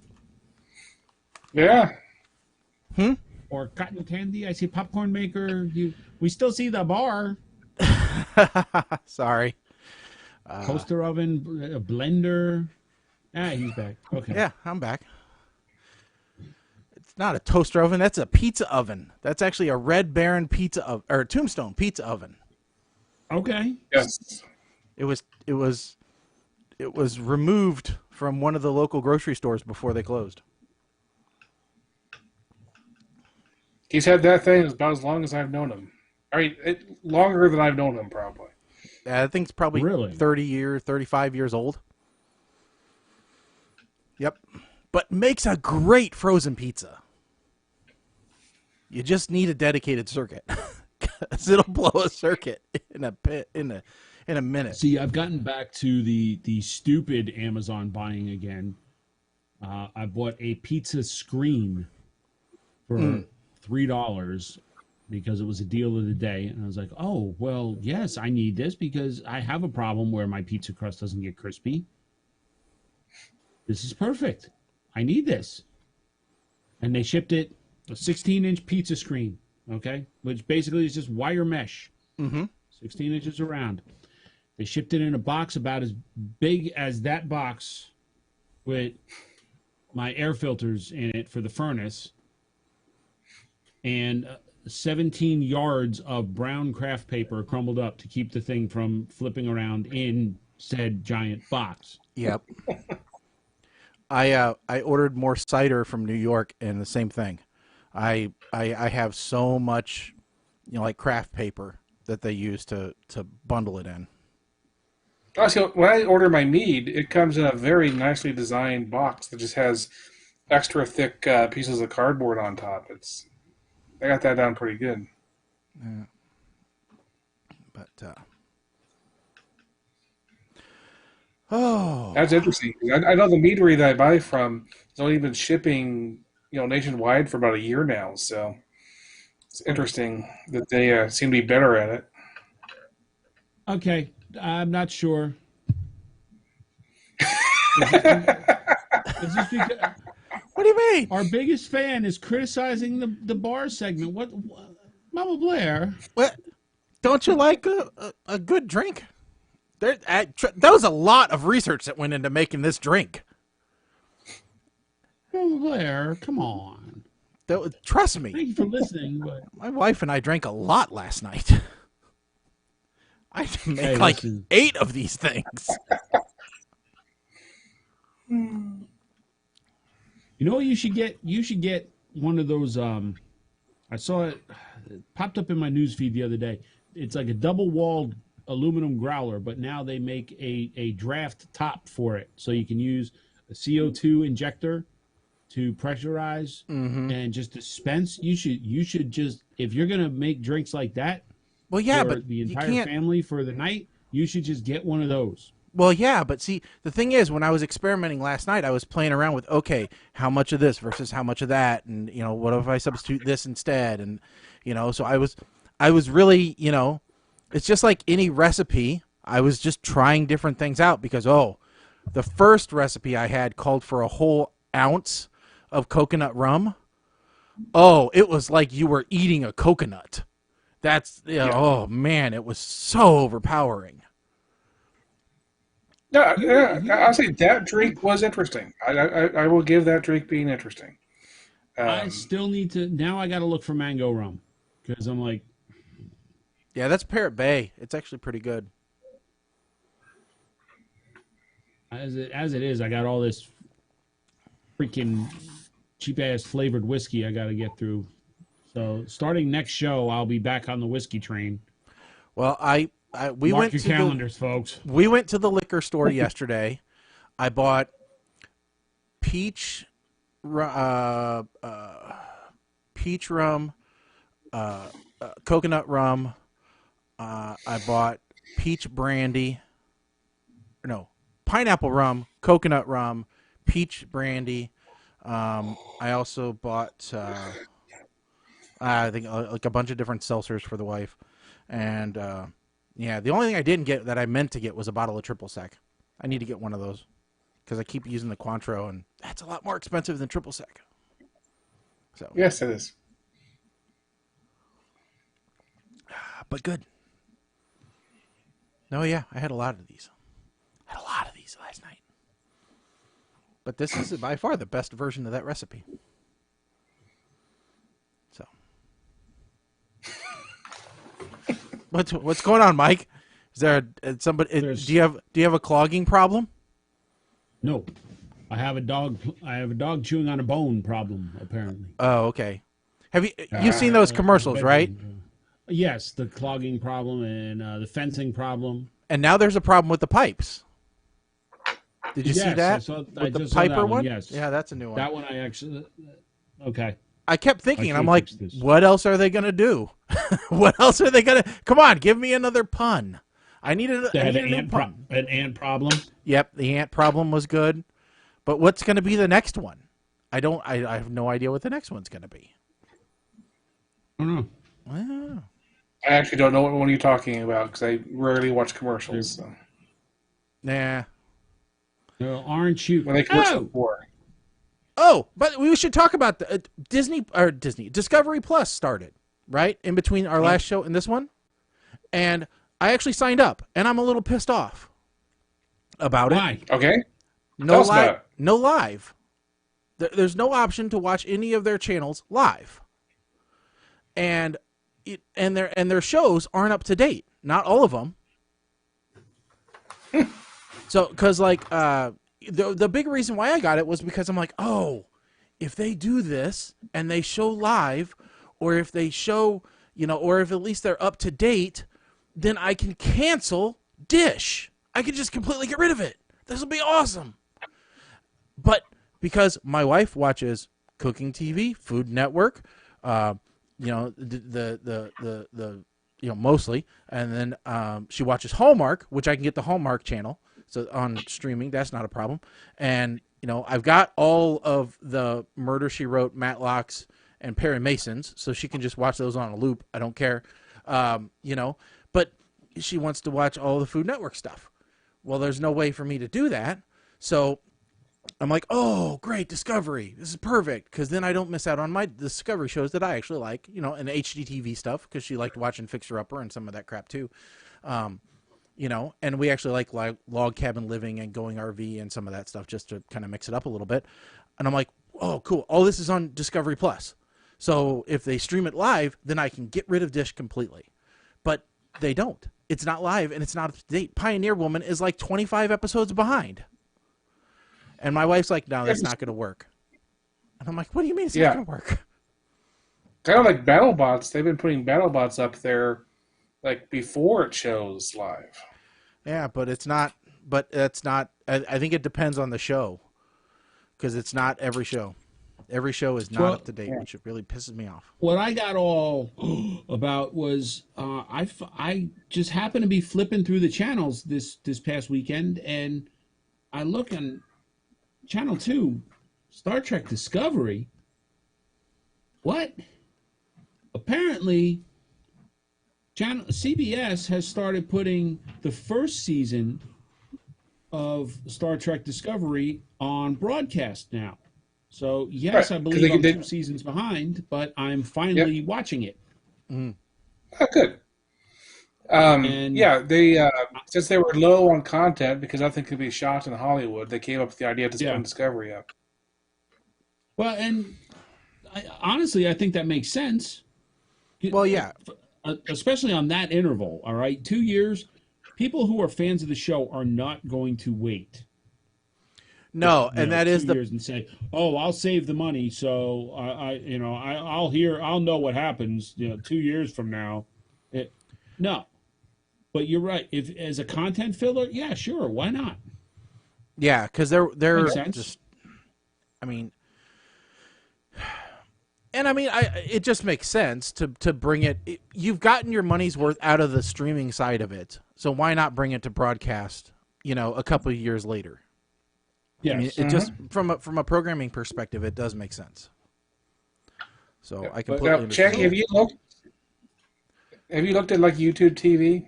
Yeah. or cotton candy. I see popcorn maker. We still see the bar, Sorry. toaster oven, a blender. Ah, he's back. Okay. Yeah, I'm back. It's not a toaster oven. That's a pizza oven. That's actually a Red Baron pizza oven, or Tombstone pizza oven. Okay. Yes. It was removed from one of the local grocery stores before they closed. He's had that thing about as long as I've known him. I mean, longer than I've known him, probably. I think it's probably Really? 35 years old. Yep. But makes a great frozen pizza. You just need a dedicated circuit. Because it'll blow a circuit in a minute. See, I've gotten back to the stupid Amazon buying again. I bought a pizza screen for $3 because it was a deal of the day. And I was like, oh, well, yes, I need this because I have a problem where my pizza crust doesn't get crispy. This is perfect. I need this. And they shipped it a 16-inch pizza screen, okay, which basically is just wire mesh, 16 inches around. They shipped it in a box about as big as that box with my air filters in it for the furnace and 17 yards of brown craft paper crumbled up to keep the thing from flipping around in said giant box. Yep. I ordered more cider from New York, and the same thing. I have so much, like craft paper that they use to bundle it in. Also, when I order my mead, it comes in a very nicely designed box that just has extra thick pieces of cardboard on top. I got that down pretty good. Yeah. But that's interesting. I know the meadery that I buy from has only been shipping, nationwide for about a year now. So it's interesting that they seem to be better at it. Okay, I'm not sure. Is this because what do you mean? our biggest fan is criticizing the bar segment? What Mama Blair? What? Don't you like a good drink? That was a lot of research that went into making this drink. Mama Blair, come on. Trust me. Thank you for listening. But My wife and I drank a lot last night. I had to make 8 of these things. You know what you should get? You should get one of those. I saw it popped up in my news feed the other day. It's like a double-walled aluminum growler, but now they make a draft top for it, so you can use a CO2 injector to pressurize and just dispense. You should just, if you're gonna make drinks like that, well, yeah, for but the entire family for the night, you should just get one of those. Well, yeah, but see, the thing is, when I was experimenting last night, I was playing around with, okay, how much of this versus how much of that, and what if I substitute this instead, and so I was really, it's just like any recipe. I was just trying different things out because the first recipe I had called for a whole ounce of coconut rum. Oh, it was like you were eating a coconut. That's oh man, it was so overpowering. No, I'll say that drink was interesting. I will give that drink being interesting. I still need to. Now I got to look for mango rum because I'm like, yeah, that's Parrot Bay. It's actually pretty good. As it is, I got all this freaking cheap ass flavored whiskey I got to get through. So starting next show, I'll be back on the whiskey train. Well, we Mark went your to calendars, folks. We went to the liquor store yesterday. I bought peach rum, coconut rum. I bought peach brandy. No, pineapple rum, coconut rum, peach brandy. I also bought I think like a bunch of different seltzers for the wife, and yeah, the only thing I didn't get that I meant to get was a bottle of triple sec. I need to get one of those because I keep using the Cointreau, and that's a lot more expensive than triple sec. So yes, it is. But good. No, yeah, I had a lot of these. Last night. But this is by far the best version of that recipe. What's going on, Mike? Is there somebody? Do you have a clogging problem? No, I have a dog chewing on a bone problem. Apparently. Oh, okay. Have you've seen those commercials, right? Yes, the clogging problem and the fencing problem. And now there's a problem with the pipes. Did you see that? I with the just Piper saw that one? Yes. Yeah, that's a new one. That one I actually. Okay. I kept thinking, I'm like, what else are they going to do? What else are they going to... Come on, give me another pun. I need a new pun. An ant problem? Yep, the ant problem was good. But what's going to be the next one? I have no idea what the next one's going to be. I don't know. Wow. I actually don't know what one you're talking about because I rarely watch commercials. So. Nah. Well, aren't you... When they commercial before. Oh, but we should talk about the Discovery Plus started, right? In between our last show and this one. And I actually signed up, and I'm a little pissed off about it. Why? Okay. No live. No live. There's no option to watch any of their channels live. And their shows aren't up to date. Not all of them. So, because like the big reason why I got it was because I'm like, oh, if they do this and they show live, or if they show, or if at least they're up to date, then I can cancel Dish. I can just completely get rid of it. This will be awesome. But because my wife watches Cooking TV, Food Network, mostly, and then she watches Hallmark, which I can get the Hallmark channel. So on streaming, that's not a problem. And, I've got all of the Murder, She Wrote, Matlocks, and Perry Masons, so she can just watch those on a loop. I don't care. But she wants to watch all the Food Network stuff. Well, there's no way for me to do that. So I'm like, oh, great, Discovery. This is perfect, because then I don't miss out on my Discovery shows that I actually like, and HGTV stuff, because she liked watching Fixer Upper and some of that crap too. And we actually like Log Cabin Living and Going RV and some of that stuff just to kind of mix it up a little bit. And I'm like, oh, cool. All this is on Discovery Plus. So if they stream it live, then I can get rid of Dish completely. But they don't. It's not live and it's not up to date. Pioneer Woman is like 25 episodes behind. And my wife's like, no, that's not going to work. And I'm like, what do you mean it's not going to work? Kind of like BattleBots. They've been putting BattleBots up there like before it shows live. Yeah, but it's not. But it's not. I think it depends on the show, because it's not every show. Every show is not up to date, which really pisses me off. What I got all about was I just happened to be flipping through the channels this past weekend, and I look on Channel 2, Star Trek Discovery. What? Apparently, CBS has started putting the first season of Star Trek Discovery on broadcast now. So, yes, right. I believe I'm 2 seasons behind, but I'm finally watching it. Mm. Oh, good. They since they were low on content because nothing could be shot in Hollywood, they came up with the idea to put Discovery up. Well, and honestly, I think that makes sense. Well, yeah. Especially on that interval, all right? 2 years, people who are fans of the show are not going to wait. No, and that is 2 years and say, "Oh, I'll save the money, so I'll know what happens. 2 years from now." No, but you're right. If as a content filler, yeah, sure, why not? Yeah, because they're just. It just makes sense to bring it. You've gotten your money's worth out of the streaming side of it, so why not bring it to broadcast? A couple of years later. Yes. It just from a programming perspective, it does make sense. So I completely understand. Check. Have you looked at like YouTube TV?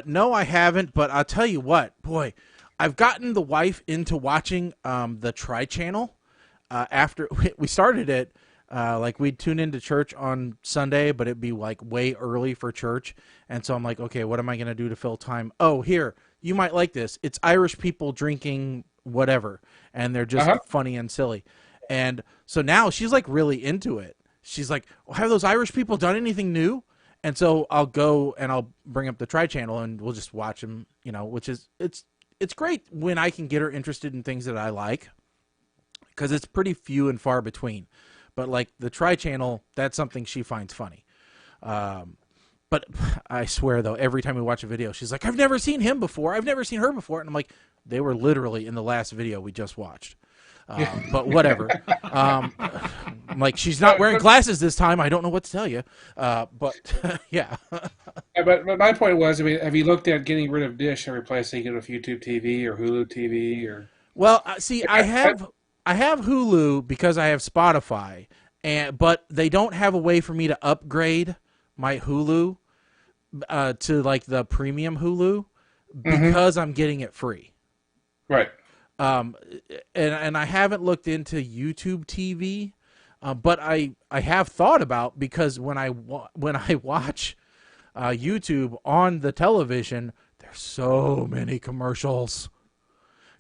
No, I haven't. But I'll tell you what, boy, I've gotten the wife into watching the Tri Channel. After we started it. Like we'd tune into church on Sunday, but it'd be like way early for church. And so I'm like, okay, what am I going to do to fill time? Oh, here, you might like this. It's Irish people drinking whatever. And they're just funny and silly. And so now she's like really into it. She's like, well, have those Irish people done anything new? And so I'll go and I'll bring up the Tri Channel and we'll just watch them, you know, which is, it's great when I can get her interested in things that I like, because it's pretty few and far between. But like the Tri Channel, that's something she finds funny. But I swear, though, every time we watch a video, she's like, I've never seen him before. I've never seen her before. And I'm like, they were literally in the last video we just watched. But whatever. I'm like, she's not wearing glasses this time. I don't know what to tell you. But yeah. But my point was, I mean, have you looked at getting rid of Dish and replacing it with YouTube TV or Hulu TV or? Well, see, I have Hulu because I have Spotify, but they don't have a way for me to upgrade my Hulu to like the premium Hulu because I'm getting it free. Right. And I haven't looked into YouTube TV, but I have thought about, because when I watch YouTube on the television, there's so many commercials.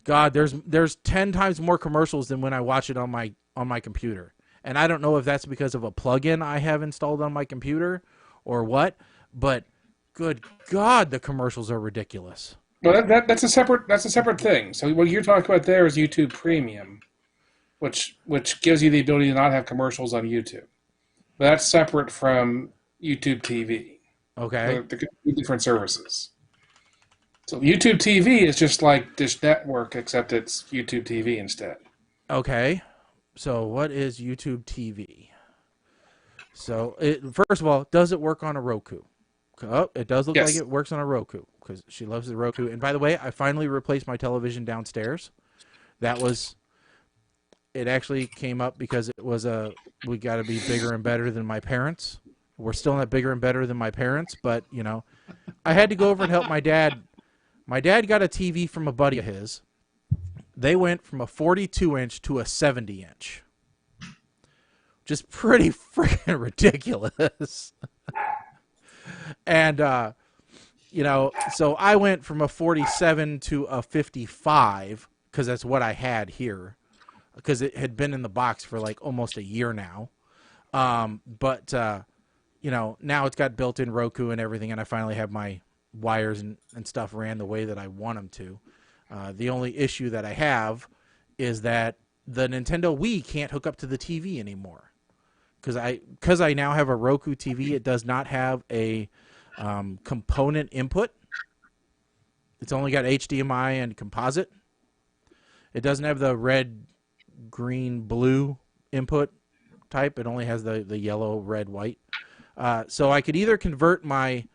God, there's 10 times more commercials than when I watch it on my computer. And I don't know if that's because of a plugin I have installed on my computer or what, but good God, the commercials are ridiculous. Well, that's a separate thing. So what you're talking about there is YouTube Premium, which gives you the ability to not have commercials on YouTube. But that's separate from YouTube TV. Okay. They're different services. So YouTube TV is just like Dish Network, except it's YouTube TV instead. Okay. So what is YouTube TV? So first of all, does it work on a Roku? Oh, it does look like it works on a Roku, because she loves the Roku. And by the way, I finally replaced my television downstairs. It actually came up because it was we got to be bigger and better than my parents. We're still not bigger and better than my parents, but, you know, I had to go over and help my dad. My dad got a TV from a buddy of his. They went from a 42-inch to a 70-inch. Just pretty freaking ridiculous. And, you know, so I went from a 47 to a 55, because that's what I had here, because it had been in the box for like almost a year now. But you know, now it's got built-in Roku and everything, and I finally have my wires and stuff ran the way that I want them to. The only issue that I have is that the Nintendo Wii can't hook up to the TV anymore. Because I now have a Roku TV, it does not have a component input. It's only got HDMI and composite. It doesn't have the red, green, blue input type. It only has the yellow, red, white. So I could either convert my...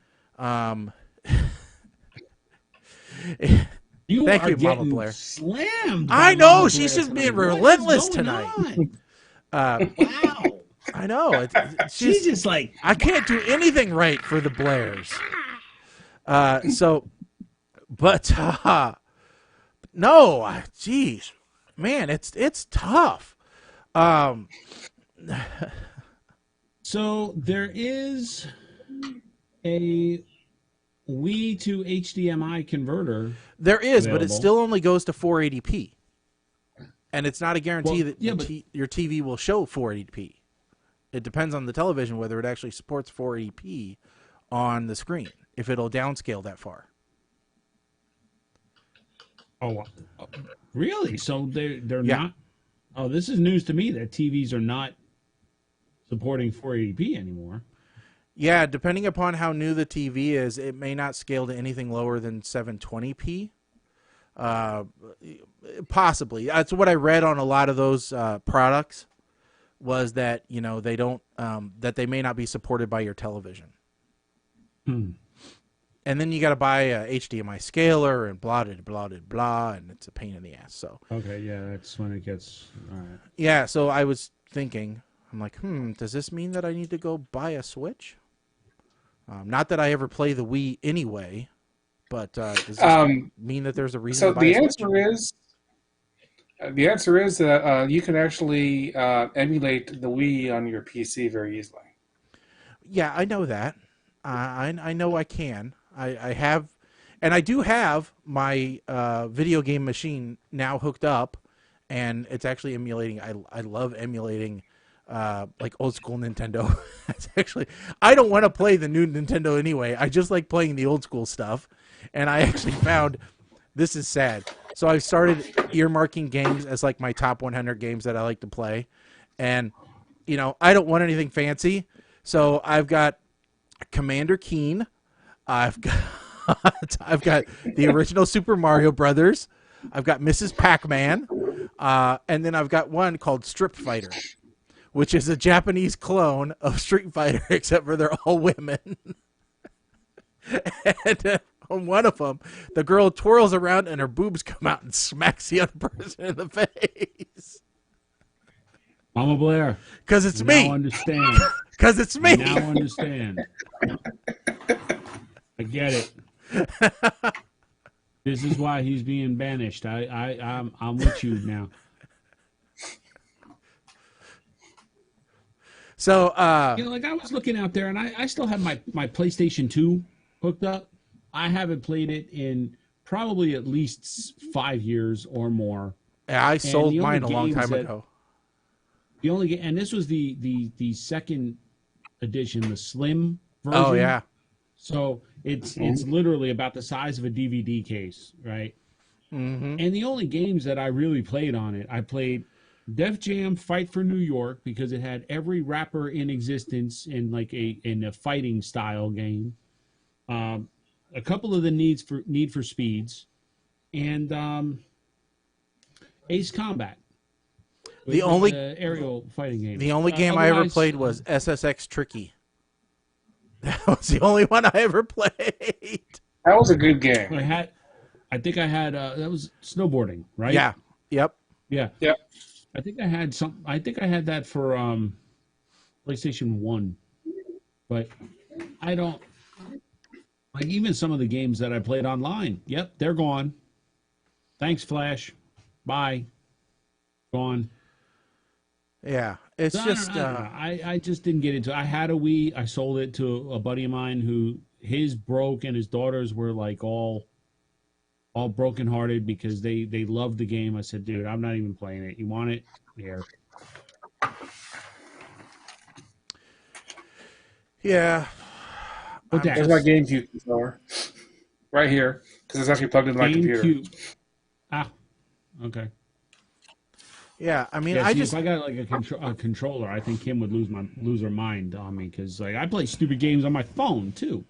You Thank are you, Mama getting Blair. Slammed. I know, Mama she's Blair just being tonight. relentless What is going tonight. on? Wow. I know. She's just like, I can't do anything right for the Blairs. No, geez, man, it's tough. So there is a Wii to HDMI converter. There is, available. but it still only goes to 480p. And it's not a guarantee that your TV will show 480p. It depends on the television whether it actually supports 480p on the screen, if it'll downscale that far. Oh, really? So they're not. Oh, this is news to me that TVs are not supporting 480p anymore. Yeah, depending upon how new the TV is, it may not scale to anything lower than 720p. Possibly. That's what I read on a lot of those products, was that, you know, they don't that they may not be supported by your television. And then you got to buy a HDMI scaler and blah, blah, blah, blah, blah, and it's a pain in the ass. So okay, yeah, that's when it gets all right. Yeah, so I was thinking, I'm like, does this mean that I need to go buy a Switch? Not that I ever play the Wii anyway, but does this mean that there's a reason to buy a Switch? The answer is that you can actually emulate the Wii on your PC very easily. Yeah, I know that. I know I can. I have, and I do have my video game machine now hooked up, and it's actually emulating. I love emulating like old school Nintendo. It's actually, I don't want to play the new Nintendo anyway. I just like playing the old school stuff. And I actually found, this is sad. So I started earmarking games as like my top 100 games that I like to play. And, you know, I don't want anything fancy. So I've got Commander Keen. I've got the original Super Mario Brothers. I've got Mrs. Pac-Man. And then I've got one called Strip Fighter, which is a Japanese clone of Street Fighter, except for they're all women. And on one of them, the girl twirls around and her boobs come out and smacks the other person in the face. Mama Blair. Because it's me. Now understand. Because it's me. Now understand. I get it. This is why he's being banished. I'm with you now. So, you know, like I was looking out there, and I still have my PlayStation 2 hooked up. I haven't played it in probably at least 5 years or more. Yeah, I sold mine a long time ago. The only game, and this was the second edition, the slim version. Oh yeah. So it's literally about the size of a DVD case, right? Mm-hmm. And the only games that I really played on it, I played Def Jam Fight for New York because it had every rapper in existence in like in a fighting style game. A couple of the Need for Speeds, and Ace Combat. The only aerial fighting game. The only game I ever played was SSX Tricky. That was the only one I ever played. That was a good game. I think I had that was snowboarding, right? Yeah. Yep. Yeah. Yep. I think I had that for PlayStation 1. But I don't like even some of the games that I played online. Yep, they're gone. Thanks, Flash. Bye. Gone. Yeah. It's just I just didn't get into it. I had a Wii. I sold it to a buddy of mine who his broke and his daughters were like all brokenhearted because they loved the game. I said, dude, I'm not even playing it. You want it? Here. Yeah. But There's my GameCube controller. Right here. Because it's actually plugged into my computer. Ah. Okay. Yeah, I mean, Yeah, if I got like a controller, I think Kim would lose her mind on me because like I play stupid games on my phone too.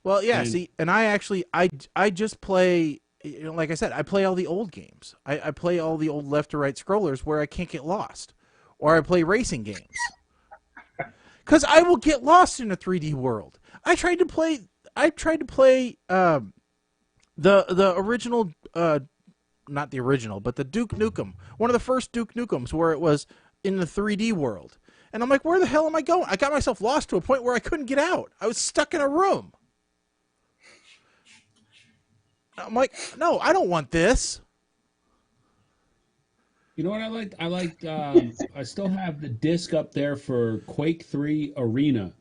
Well, yeah. And I actually I just play. You know, like I said, I play all the old games. I play all the old left to right scrollers where I can't get lost, or I play racing games. Because I will get lost in a 3D world. I tried to play the original. Not the original, but the Duke Nukem. One of the first Duke Nukems where it was in the 3D world. And I'm like, where the hell am I going? I got myself lost to a point where I couldn't get out. I was stuck in a room. I'm like, no, I don't want this. You know what I liked? I still have the disc up there for Quake 3 Arena.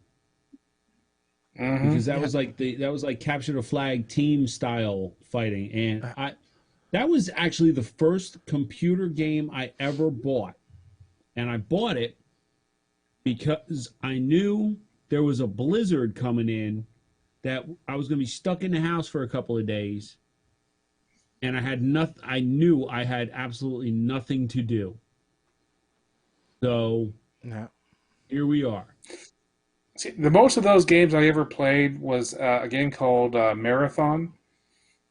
Mm-hmm. Because that was like capture the flag team style fighting. And that was actually the first computer game I ever bought. And I bought it because I knew there was a blizzard coming in that I was going to be stuck in the house for a couple of days. And I knew I had absolutely nothing to do. So Here we are. See, the most of those games I ever played was a game called Marathon.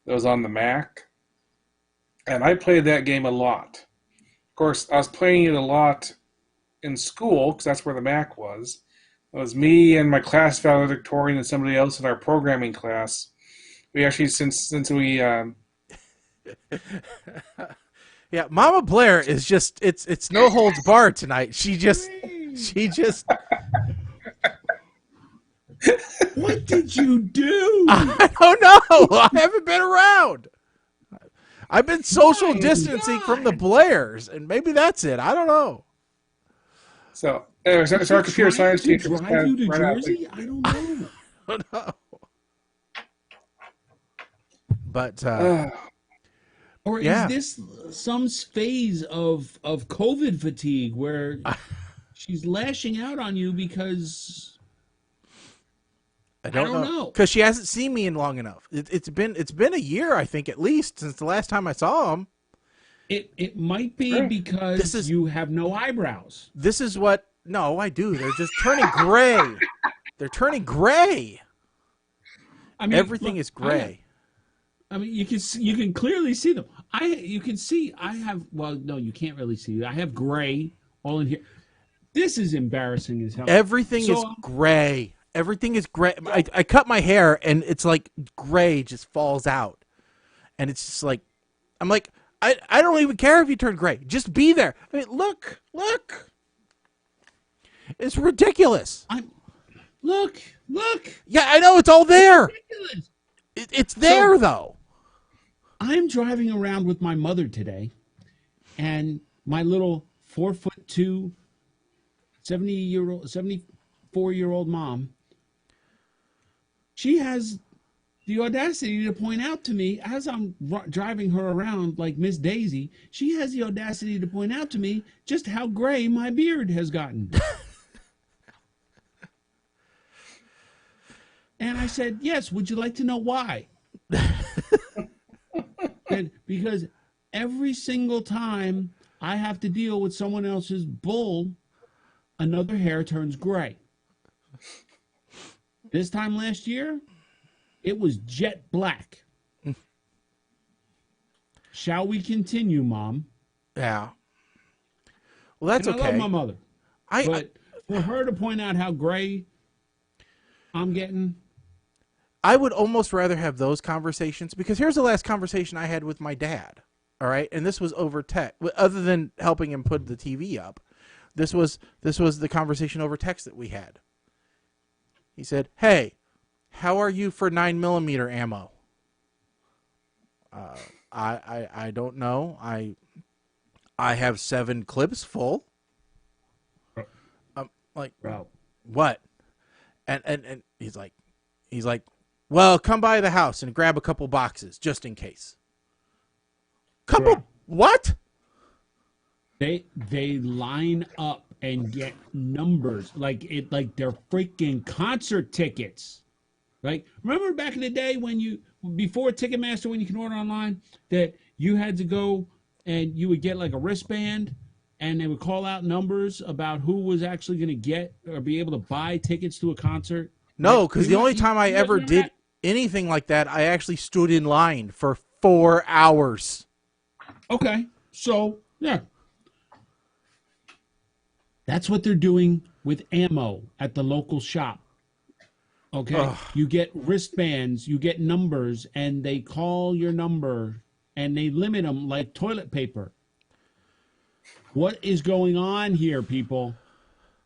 That was on the Mac. And I played that game a lot. Of course, I was playing it a lot in school because that's where the Mac was. It was me and my class valedictorian and somebody else in our programming class. We actually, since we... Yeah, Mama Blair is just, it's no holds barred tonight. She just... What did you do? I don't know. I haven't been around. I've been social distancing from the Blairs, and maybe that's it. I don't know. So, anyway, so our computer science teacher was drive you to Jersey? I don't know. I don't know. But or is this some phase of COVID fatigue where she's lashing out on you because I don't know. Because she hasn't seen me in long enough. It's been a year, I think, at least, since the last time I saw him. It might be because you have no eyebrows. This is what... No, I do. They're just turning gray. They're turning gray. I mean, everything is gray. I mean, you can clearly see them. You can see I have... Well, no, you can't really see. I have gray all in here. This is embarrassing as hell. Everything is gray. Everything is gray. I cut my hair, and it's like gray just falls out. And it's just like... I'm like... I don't even care if you turn gray. Just be there. I mean, look. It's ridiculous. Look. Yeah, I know. It's all there. It's there, though. I'm driving around with my mother today, and my little 4'2", 74-year-old mom, she has the audacity to point out to me, as I'm driving her around like Miss Daisy, she has the audacity to point out to me just how gray my beard has gotten. And I said, yes, would you like to know why? Because every single time I have to deal with someone else's bull, another hair turns gray. This time last year, it was jet black. Shall we continue, Mom? Yeah. Well, that's okay. I love my mother. But for her to point out how gray I'm getting... I would almost rather have those conversations, because here's the last conversation I had with my dad, all right? And this was over text. Other than helping him put the TV up, this was the conversation over text that we had. He said, hey, how are you for 9mm ammo? I don't know. I have 7 clips full. Like, bro, what? And he's like, well, come by the house and grab a couple boxes just in case. What? They line up and get numbers like they're freaking concert tickets. Like, remember back in the day when before Ticketmaster, when you can order online, that you had to go and you would get like a wristband and they would call out numbers about who was actually going to get or be able to buy tickets to a concert? No, because the only time I ever did anything like that, I actually stood in line for 4 hours. Okay, so, yeah. That's what they're doing with ammo at the local shop. Okay? Ugh. You get wristbands, you get numbers, and they call your number, and they limit them like toilet paper. What is going on here, people?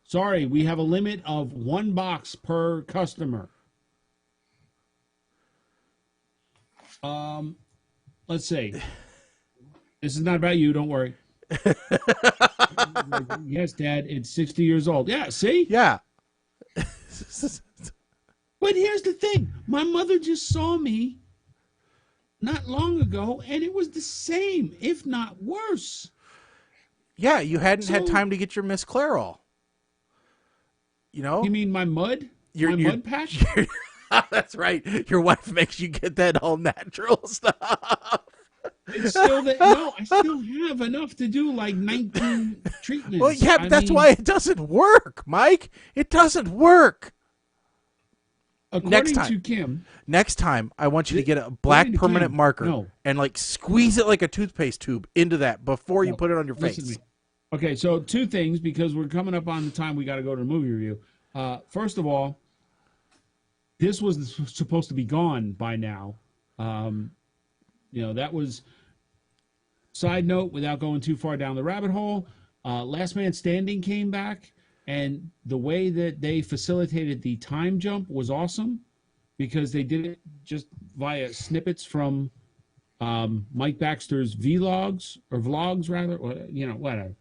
Sorry, we have a limit of 1 box per customer. Let's see. This is not about you, don't worry. Yes, Dad, it's 60 years old. Yeah, see? Yeah. But here's the thing. My mother just saw me not long ago, and it was the same, if not worse. Yeah, you hadn't had time to get your Miss Clairol. You know? You mean my mud? My mud patch? That's right. Your wife makes you get that all natural stuff. It's still no, I still have enough to do like 19 treatments. Well, yeah, but that's why it doesn't work, Mike. It doesn't work. According to Kim. Next time, I want you to get a black permanent marker and like squeeze it like a toothpaste tube into that before you put it on your face. Okay, so 2 things, because we're coming up on the time we got to go to the movie review. First of all, this was supposed to be gone by now. That was... Side note, without going too far down the rabbit hole, Last Man Standing came back, and the way that they facilitated the time jump was awesome, because they did it just via snippets from Mike Baxter's vlogs, or rather, or, whatever.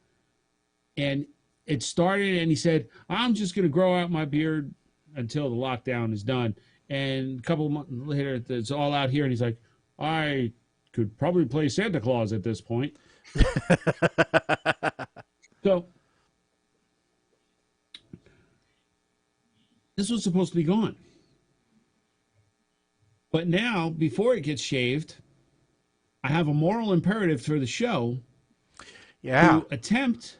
And it started, and he said, I'm just going to grow out my beard until the lockdown is done. And a couple of months later, it's all out here, and he's like, I could probably play Santa Claus at this point. So this was supposed to be gone. But now, before it gets shaved, I have a moral imperative for the show to attempt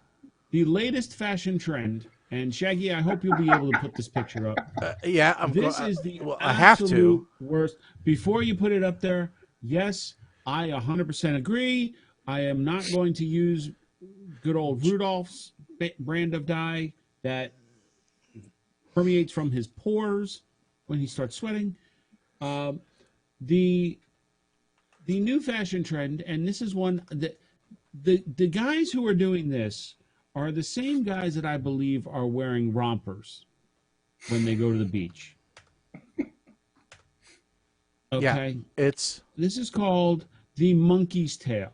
the latest fashion trend. And Shaggy, I hope you'll be able to put this picture up. This is the I have to. worst. Before you put it up there, yes, I 100% agree. I am not going to use good old Rudolph's brand of dye that permeates from his pores when he starts sweating. The new fashion trend, and this is one that the guys who are doing this are the same guys that I believe are wearing rompers when they go to the beach. Okay, yeah, this is called the monkey's tail.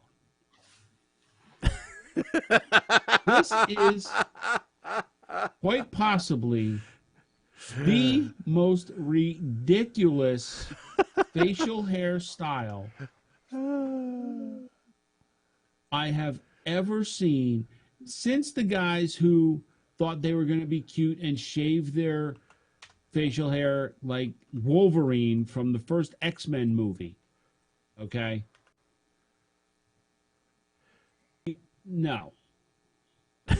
This is quite possibly the most ridiculous facial hair style I have ever seen since the guys who thought they were going to be cute and shaved their facial hair like Wolverine from the first X-Men movie. Okay? No.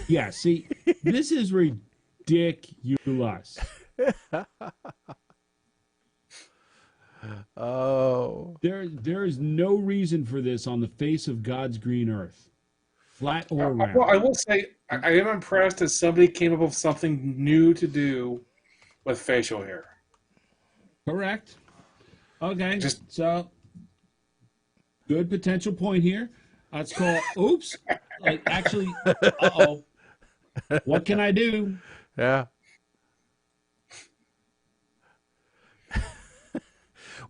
Yeah, see, this is ridiculous. Oh. There is no reason for this on the face of God's green earth. Flat or round. Well, I will say, I am impressed that somebody came up with something new to do with facial hair. Correct. Okay, so good potential point here. Let's call, oops. Actually, uh-oh. What can I do? Yeah.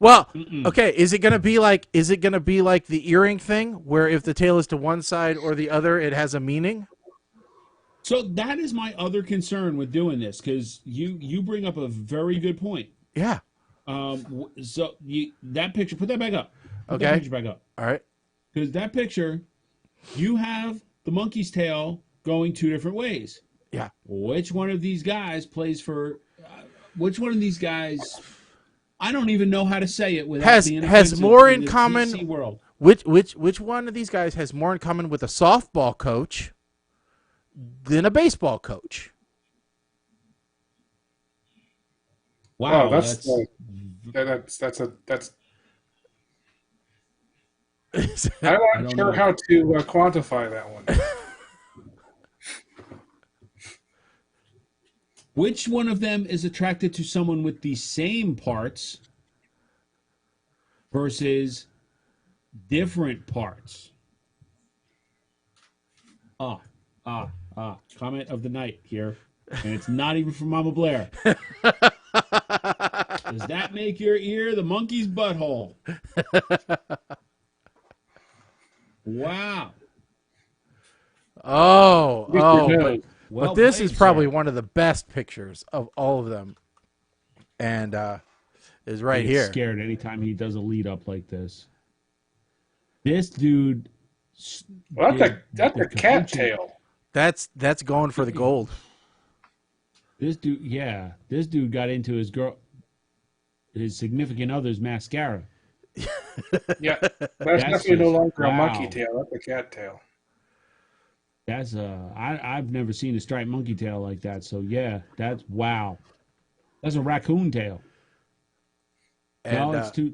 Well, okay, is it gonna be like the earring thing where if the tail is to one side or the other, it has a meaning? So that is my other concern with doing this, because you bring up a very good point. Yeah. So that picture, put that back up. Put Okay. that picture back up. All right. Because that picture, you have the monkey's tail going two different ways. Yeah. Which one of these guys plays for? Which one of these guys? I don't even know how to say it without being has more in the common. DC world. Which one of these guys has more in common with a softball coach than a baseball coach? Wow, that's I'm not sure how to quantify that one. Which one of them is attracted to someone with the same parts versus different parts? Comment of the night here. And it's not even from Mama Blair. Does that make your ear the monkey's butthole? Wow. But this is probably one of the best pictures of all of them, and is right here. Scared anytime he does a lead up like this. This dude. Well, that's a cat tail. That's going for the gold. This dude got into his significant other's mascara. Yeah, that's definitely no longer a monkey tail. That's a cat tail. That's I've never seen a striped monkey tail like that. So yeah, that's wow. That's a raccoon tail. And, that's too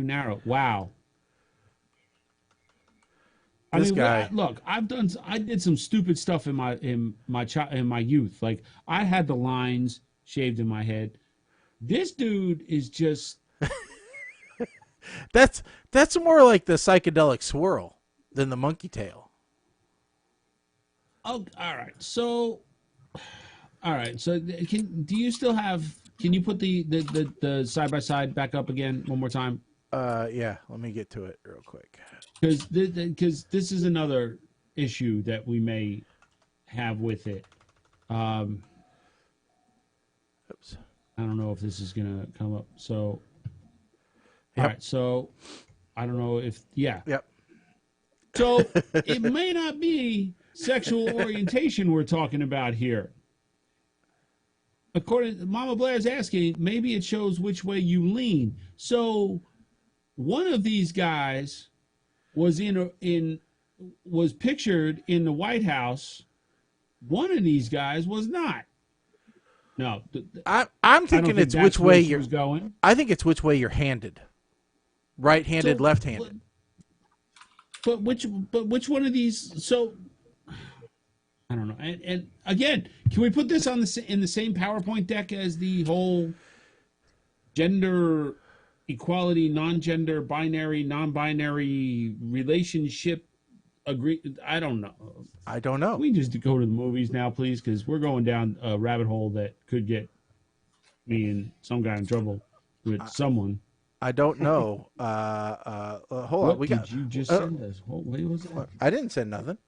narrow. Wow. This guy. Look, I did some stupid stuff in my youth. Like I had the lines shaved in my head. This dude is just. That's more like the psychedelic swirl than the monkey tail. Oh, all right. So, do you still have? Can you put the side by side back up again one more time? Yeah. Let me get to it real quick. Because this is another issue that we may have with it. Oops. I don't know if this is gonna come up. So, yep. All right. So, I don't know if Yep. So it may not be sexual orientation we're talking about here. according to Mama Blair's asking, maybe it shows which way you lean. So one of these guys was was pictured in the White House. One of these guys was not. No, I'm thinking it's which way you're going. I think it's which way you're handed. Right-handed, left-handed. But which one of these? So I don't know. And again, can we put this in the same PowerPoint deck as the whole gender equality, non-gender, binary, non-binary relationship I don't know. Can we just go to the movies now, please? Because we're going down a rabbit hole that could get me in some kind of trouble with someone. I don't know. Hold on. Did you just send us? What was that? I didn't send nothing.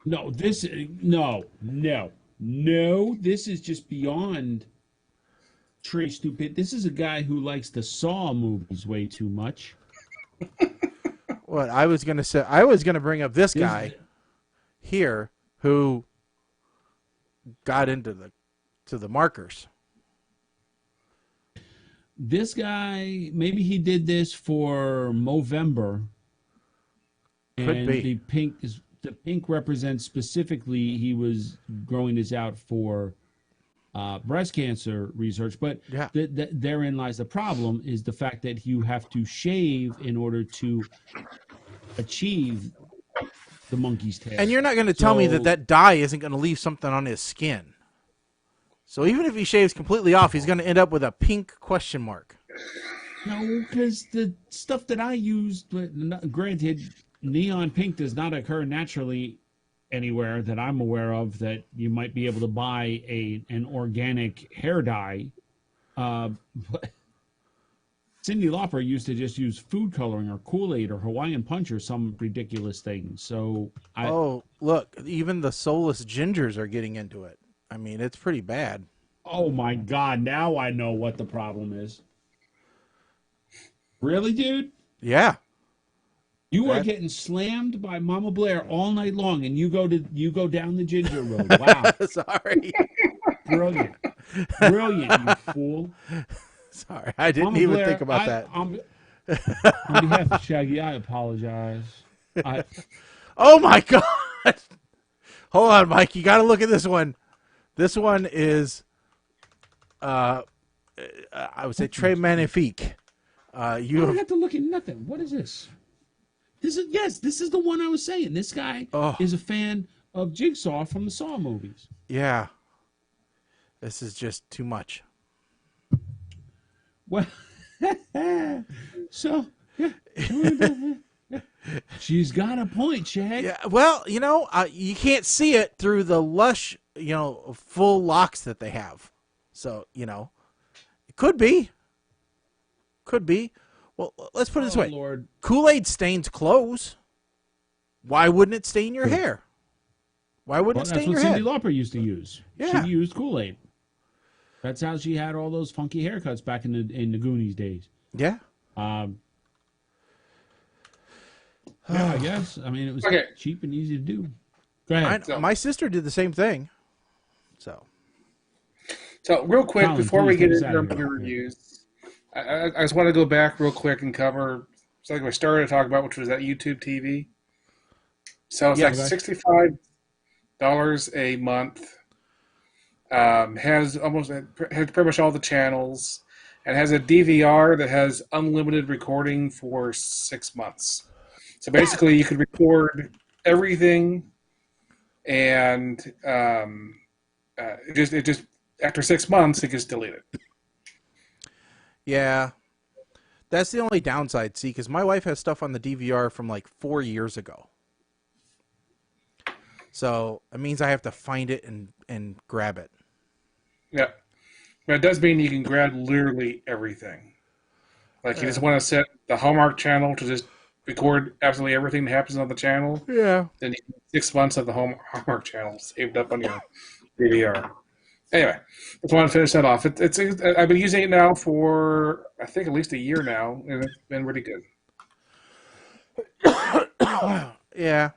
No, this is just beyond Trey stupid. This is a guy who likes the Saw movies way too much. What I was gonna bring up this guy here who got into the markers. This guy, maybe he did this for Movember. Could be. The pink represents specifically he was growing this out for breast cancer research. But therein lies the problem, is the fact that you have to shave in order to achieve the monkey's tail. And you're not going to tell me that dye isn't going to leave something on his skin. So even if he shaves completely off, he's going to end up with a pink question mark. No, because the stuff that I used, granted, neon pink does not occur naturally anywhere that I'm aware of that you might be able to buy an organic hair dye. But Cyndi Lauper used to just use food coloring or Kool-Aid or Hawaiian Punch or some ridiculous thing. So look, even the soulless gingers are getting into it. I mean, it's pretty bad. Oh my God, now I know what the problem is. Really, dude? Yeah. You are getting slammed by Mama Blair all night long, and you go down the ginger road. Wow. Sorry. Brilliant, you fool. Sorry, I didn't Mama even Blair, think about that. On behalf of Shaggy, I apologize. Oh my God! Hold on, Mike. You got to look at this one. This one is, I would say, très magnifique. You don't have to look at nothing. What is this? This is the one I was saying. This guy is a fan of Jigsaw from the Saw movies. Yeah. This is just too much. Well, so she's got a point, Shag. Yeah. Well, you can't see it through the lush, full locks that they have. So, it could be. Could be. Well, let's put it this way. Lord. Kool-Aid stains clothes. Why wouldn't it stain your hair? Why wouldn't it stain your head? That's what Cyndi Lauper used to use. Yeah. She used Kool-Aid. That's how she had all those funky haircuts back in the Goonies days. Yeah. Yeah, I guess. I mean, it was cheap and easy to do. Go ahead. My sister did the same thing. So real quick, Colin, before we get into our movie reviews, I just want to go back real quick and cover something we started to talk about, which was that YouTube TV. So it's $65 a month. Has pretty much all the channels, and has a DVR that has unlimited recording for 6 months. So basically, you could record everything, and it just after 6 months, it gets deleted. yeah, that's the only downside. See, because my wife has stuff on the DVR from like 4 years ago. So it means I have to find it and grab it. Yeah. But it does mean you can grab literally everything. Like, you just want to set the Hallmark channel to just record absolutely everything that happens on the channel. Yeah. Then you have 6 months of the Hallmark channel saved up on your DVR. Anyway, just want to finish that off. It's I've been using it now for, I think, at least a year now, and it's been really good. Yeah.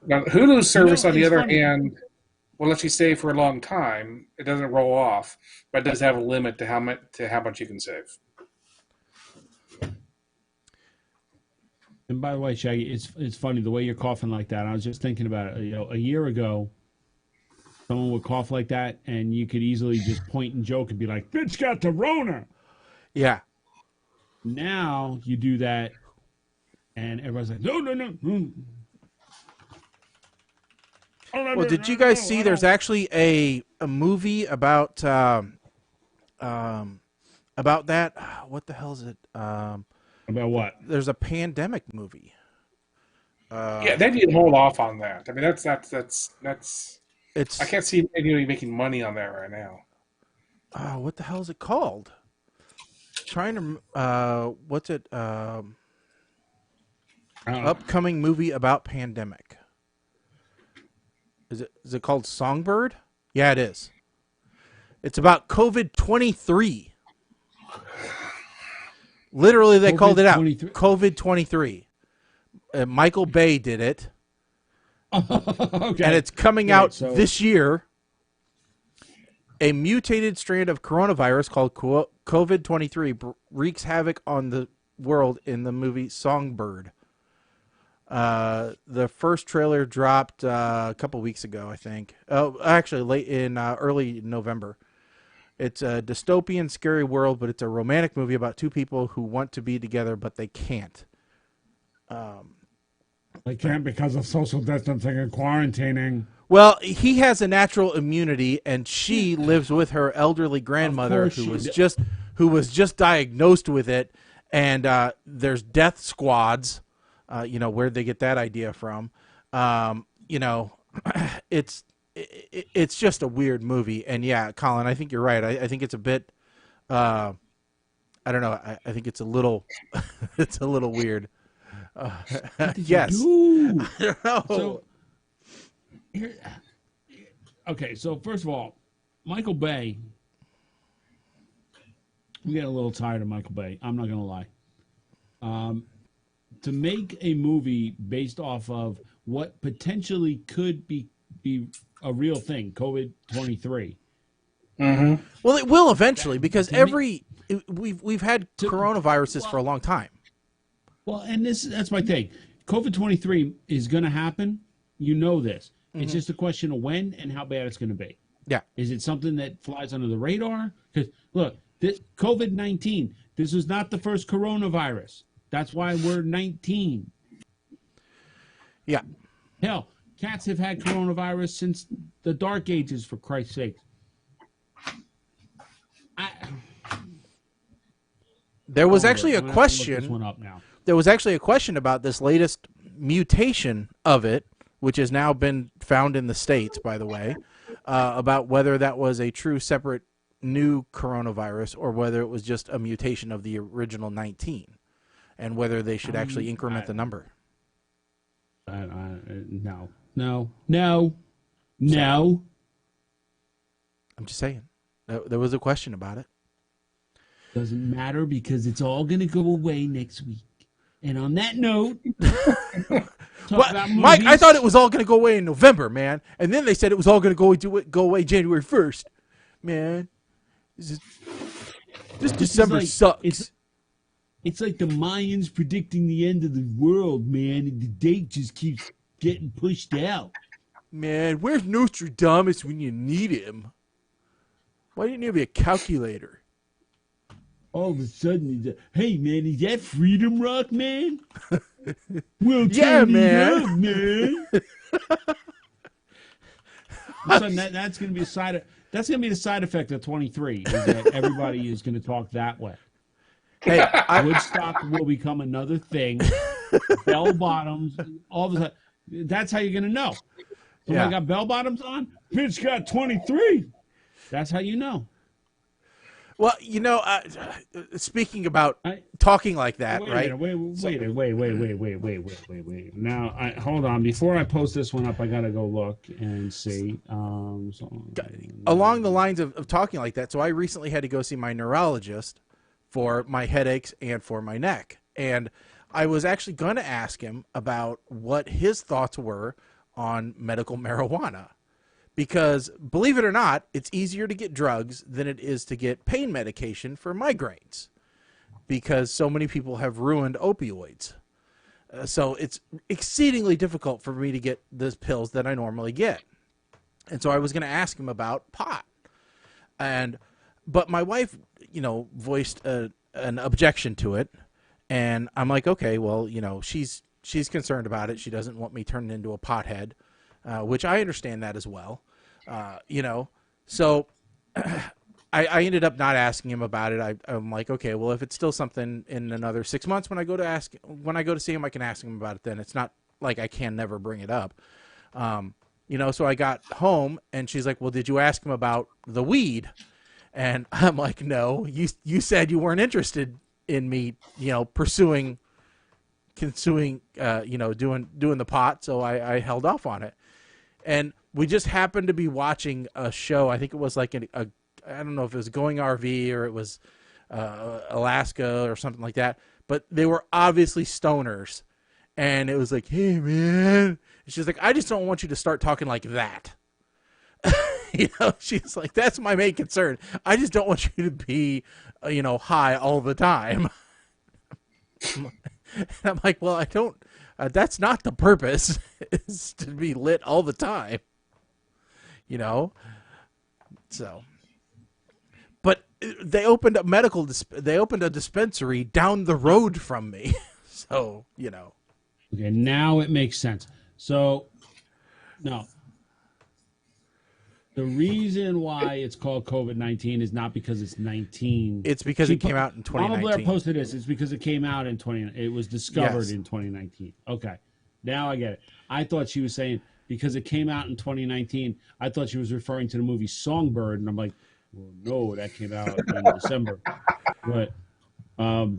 Now, Hulu's service, on the other hand, will let you save for a long time. It doesn't roll off, but it does have a limit to how much you can save. And by the way, Shaggy, it's funny the way you're coughing like that. I was just thinking about it. A year ago, someone would cough like that, and you could easily just point and joke and be like, "Bitch got the Rona." Yeah. Now you do that, and everybody's like, "No." Well, did you guys see? There's actually a movie about that. What the hell is it? About what? There's a pandemic movie. Yeah, they need to hold off on that. I mean, that's. It's. I can't see anybody making money on that right now. What the hell is it called? Trying to. What's it? Upcoming movie about pandemic. Is it called Songbird? Yeah, it is. It's about COVID-23. Literally, they called it out. COVID-23. Michael Bay did it. Okay. And it's coming out this year. A mutated strand of coronavirus called COVID-23 wreaks havoc on the world in the movie Songbird. The first trailer dropped a couple weeks ago, I think. Oh, actually, late in early November. It's a dystopian, scary world, but it's a romantic movie about two people who want to be together, but they can't. They can't because of social distancing and quarantining. Well, he has a natural immunity, and she lives with her elderly grandmother who was just diagnosed with it. And there's death squads. Where'd they get that idea from? It's just a weird movie. And yeah, Colin, I think you're right. I think it's a bit, I don't know. I think it's a little, it's a little weird. Yes. I don't know. So, so first of all, Michael Bay, we get a little tired of Michael Bay. I'm not going to lie. To make a movie based off of what potentially could be a real thing, COVID-23. Mm-hmm. Well, it will eventually because we've had coronaviruses for a long time. Well, and that's my thing. COVID-23 is going to happen. You know this. Mm-hmm. It's just a question of when and how bad it's going to be. Yeah. Is it something that flies under the radar? Because look, this COVID-19. This is not the first coronavirus. That's why we're 19. Yeah. Hell, cats have had coronavirus since the Dark Ages, for Christ's sake. There was actually a question. This one up now. There was actually a question about this latest mutation of it, which has now been found in the States, by the way, about whether that was a true separate new coronavirus or whether it was just a mutation of the original 19. And whether they should actually increment the number. No. I'm just saying. There was a question about it. Doesn't matter because it's all going to go away next week. And on that note, Mike, I thought it was all going to go away in November, man. And then they said it was all going to go away January 1st. Man, this December sucks. It's like the Mayans predicting the end of the world, man, and the date just keeps getting pushed out. Man, where's Nostradamus when you need him? Why didn't you have a calculator? All of a sudden, hey, man, is that Freedom Rock, man? Well, yeah, man. Up, man. So that's going to be that's going to be the side effect of 23, is that everybody is going to talk that way. Hey, Woodstock will become another thing. Bell bottoms, all the time. That's how you're gonna know. Somebody got bell bottoms on. Bitch got 23. That's how you know. Well, speaking about talking like that, right? Wait. Now, hold on. Before I post this one up, I gotta go look and see. Along the lines of talking like that, so I recently had to go see my neurologist for my headaches and for my neck. And I was actually going to ask him about what his thoughts were on medical marijuana because believe it or not, it's easier to get drugs than it is to get pain medication for migraines, because so many people have ruined opioids. So it's exceedingly difficult for me to get the pills that I normally get. And so I was going to ask him about pot. But my wife, voiced an objection to it. And I'm like, okay, well, she's concerned about it. She doesn't want me turning into a pothead, which I understand that as well. So I ended up not asking him about it. I'm like, okay, well, if it's still something in another 6 months when I go to see him, I can ask him about it then. It's not like I can never bring it up. So I got home and she's like, well, did you ask him about the weed? And I'm like, no, you said you weren't interested in me, consuming, doing the pot. So I held off on it. And we just happened to be watching a show. I think it was like I don't know if it was Going RV or it was Alaska or something like that. But they were obviously stoners. And it was like, hey, man. And she's like, I just don't want you to start talking like that. She's like, that's my main concern. I just don't want you to be, high all the time. And I'm like, well, I don't, that's not the purpose, is to be lit all the time. So, but they opened a dispensary down the road from me. So, Okay, now it makes sense. So, no. The reason why it's called COVID-19 is not because it's 19. It's because it came out in 2019. Mama Blair posted this. It's because it came out in 20. It was discovered Yes. in 2019. Okay, now I get it. I thought she was saying because it came out in 2019. I thought she was referring to the movie Songbird, and I'm like, well, no, that came out in December. But so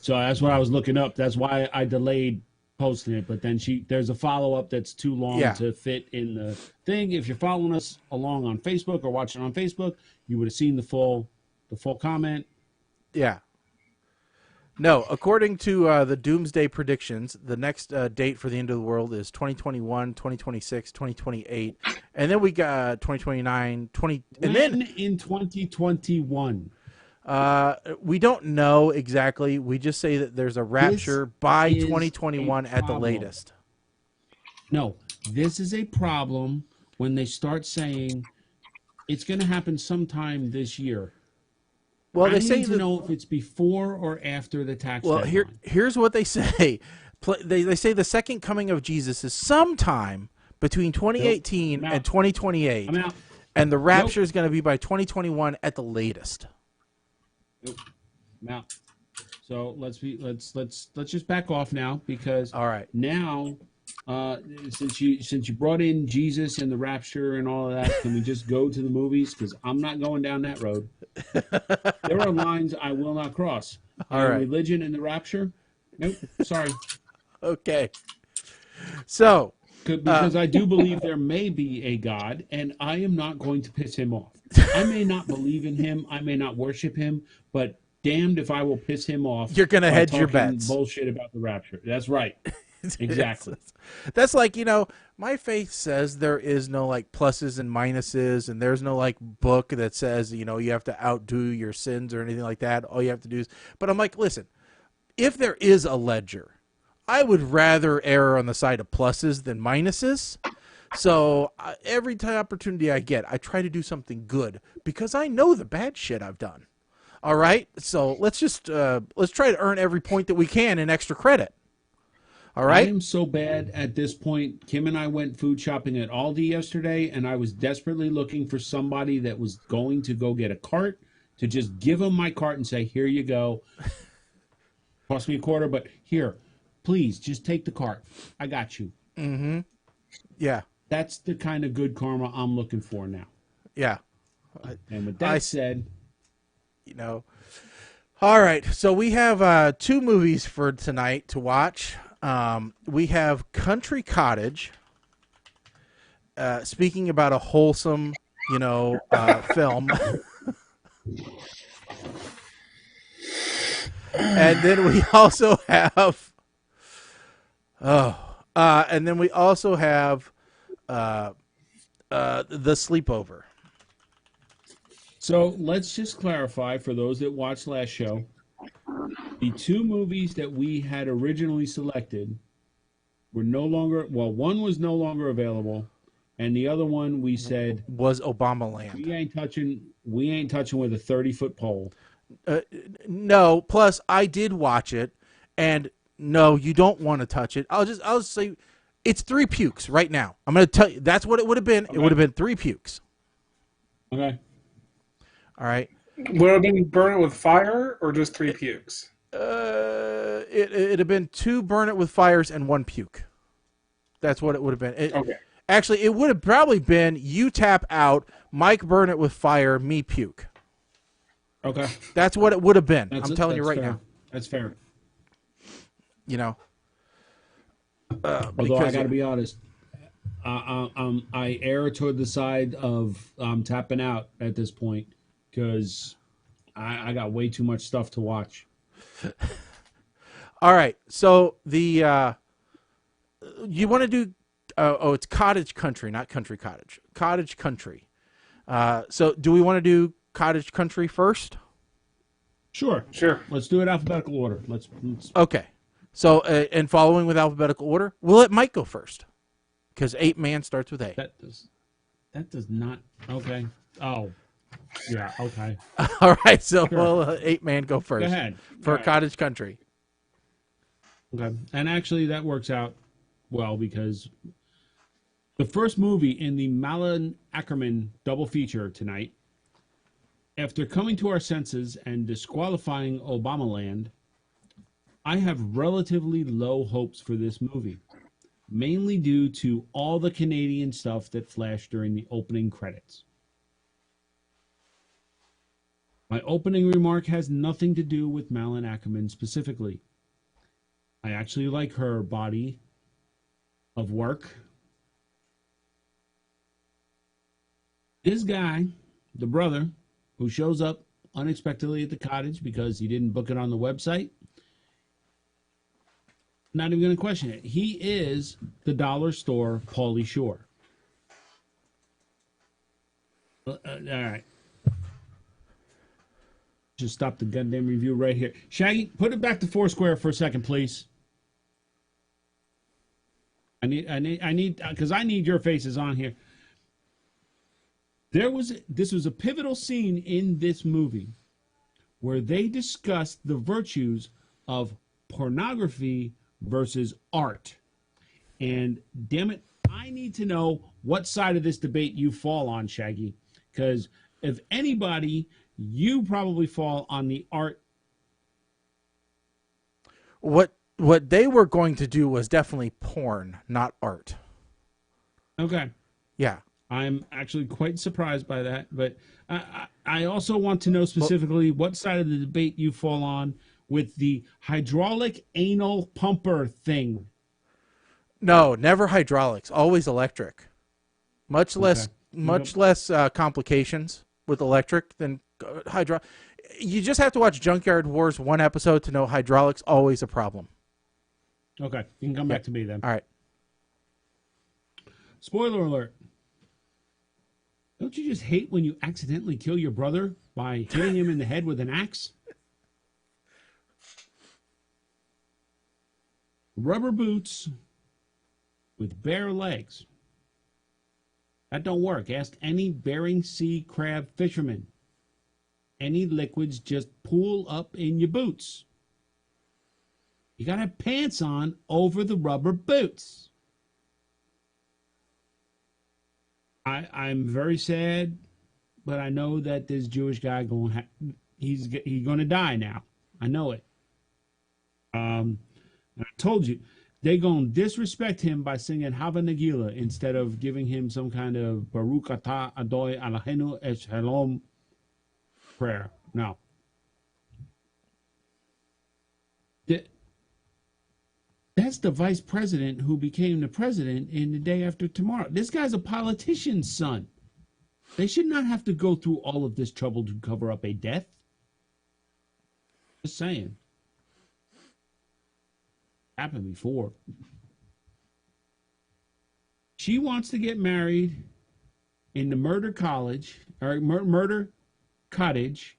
that's what I was looking up. That's why I delayed posting it. But then there's a follow-up that's too long to fit in the thing. If you're following us along on Facebook or watching on Facebook, you would have seen the full comment. Yeah. No, according to the Doomsday predictions, the next date for the end of the world is 2021, 2026, 2028, and then we got 2029, and then in 2021. We don't know exactly. We just say that there's a rapture by 2021 at the latest. No, this is a problem when they start saying it's going to happen sometime this year. Well, I need to know if it's before or after the tax deadline. Well, here's what they say. They say the second coming of Jesus is sometime between 2018 and 2028, and the rapture is going to be by 2021 at the latest. Nope. Now, so let's just back off now, because all right, now since you brought in Jesus and the rapture and all of that, can we just go to the movies? Because I'm not going down that road. There are lines I will not cross. All right, religion and the rapture. Nope. Sorry. Okay. So because I do believe there may be a God, and I am not going to piss him off. I may not believe in him, I may not worship him, but damned if I will piss him off. You're going to hedge your bets. Bullshit about the rapture. That's right. Exactly. That's like, my faith says there is no like pluses and minuses, and there's no like book that says, you have to outdo your sins or anything like that. All you have to do is, but I'm like, listen, if there is a ledger, I would rather err on the side of pluses than minuses. So every opportunity I get, I try to do something good because I know the bad shit I've done. All right, so let's try to earn every point that we can in extra credit. All right. I am so bad at this point. Kim and I went food shopping at Aldi yesterday, and I was desperately looking for somebody that was going to go get a cart to just give them my cart and say, "Here you go. Cost me a quarter, but here, please, just take the cart. I got you." Mm-hmm. Yeah. That's the kind of good karma I'm looking for now. Yeah. And with that said, all right. So we have 2 movies for tonight to watch. We have Country Cottage, speaking about a wholesome, film. And then we also have, The Sleepover. So let's just clarify for those that watched last show. The two movies that we had originally selected were no longer, well, one was no longer available, and the other one we said Was Obama Land. we ain't touching with a 30-foot pole. No, plus I did watch it, and no, you don't want to touch it. I'll say it's 3 pukes right now. I'm going to tell you that's what it would have been. Okay. It would have been 3 pukes. Okay. All right. Would it have been burn it with fire or just 3 pukes? It'd have been 2 burn it with fires and 1 puke. That's what it would have been. Okay. Actually, it would have probably been you tap out, Mike burn it with fire, me puke. Okay. That's what it would have been. I'm telling you right fair. now. That's fair. You know. Although I got to be honest, I err toward the side of tapping out at this point because I got way too much stuff to watch. All right. So the you want to do it's Cottage Country, not Country Cottage. Cottage Country. So do we want to do Cottage Country first? Sure. Let's do it alphabetical order. Let's... Okay. So and following with alphabetical order, we'll let Mike go first because Apeman starts with A. That does not. Okay. Oh. Yeah. Okay. All right. So we'll Apeman go first. Go ahead. For Cottage Country. Okay. And actually, that works out well because the first movie in the Malin Ackerman double feature tonight, after coming to our senses and disqualifying Obamaland, I have relatively low hopes for this movie, mainly due to all the Canadian stuff that flashed during the opening credits. My opening remark has nothing to do with Malin Ackerman specifically. I actually like her body of work. This guy, the brother, who shows up unexpectedly at the cottage because he didn't book it on the website, not even going to question it. He is the dollar store Pauly Shore. All right. Just stop the goddamn review right here. Shaggy, put it back to Foursquare for a second, please. I need, because I need your faces on here. This was a pivotal scene in this movie where they discussed the virtues of pornography versus art. And damn it, I need to know what side of this debate you fall on, Shaggy. Because if anybody, you probably fall on the art. What they were going to do was definitely porn, not art. Okay. Yeah. I'm actually quite surprised by that. But I also want to know specifically what side of the debate you fall on with the hydraulic anal pumper thing. No, never hydraulics. Always electric. Much less complications with electric than hydraulic. You just have to watch Junkyard Wars one episode to know hydraulics always a problem. Okay, you can come back to me then. All right. Spoiler alert. Don't you just hate when you accidentally kill your brother by hitting him in the head with an axe? Rubber boots with bare legs. That don't work. Ask any Bering Sea crab fisherman. Any liquids just pool up in your boots. You gotta have pants on over the rubber boots. I'm very sad, but I know that this Jewish guy he's gonna die now. I know it. I told you, they're gonna disrespect him by singing Hava Nagila instead of giving him some kind of Baruch Atah Adonai Eloheinu et Shalom prayer. No. That's the vice president who became the president in the day after tomorrow. This guy's a politician's son. They should not have to go through all of this trouble to cover up a death. Just saying. Happened before. She wants to get married in the murder cottage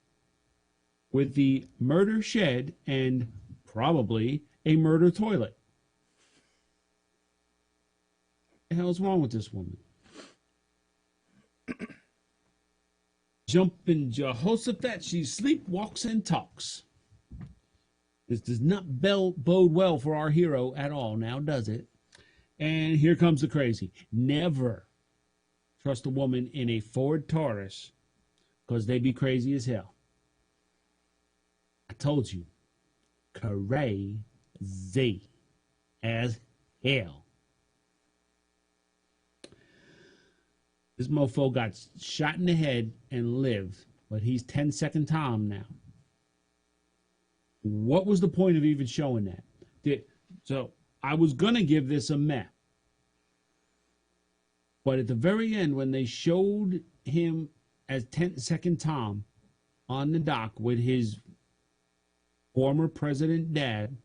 with the murder shed and probably a murder toilet. What the hell's wrong with this woman? Jumping Jehoshaphat, she sleepwalks and talks. This does not bode well for our hero at all, now does it? And here comes the crazy. Never trust a woman in a Ford Taurus because they be crazy as hell. I told you. Crazy as hell. This mofo got shot in the head and lived, but he's 10-second Tom now. What was the point of even showing that? So I was going to give this a meh. But at the very end, when they showed him as 10-second Tom on the dock with his former president dad,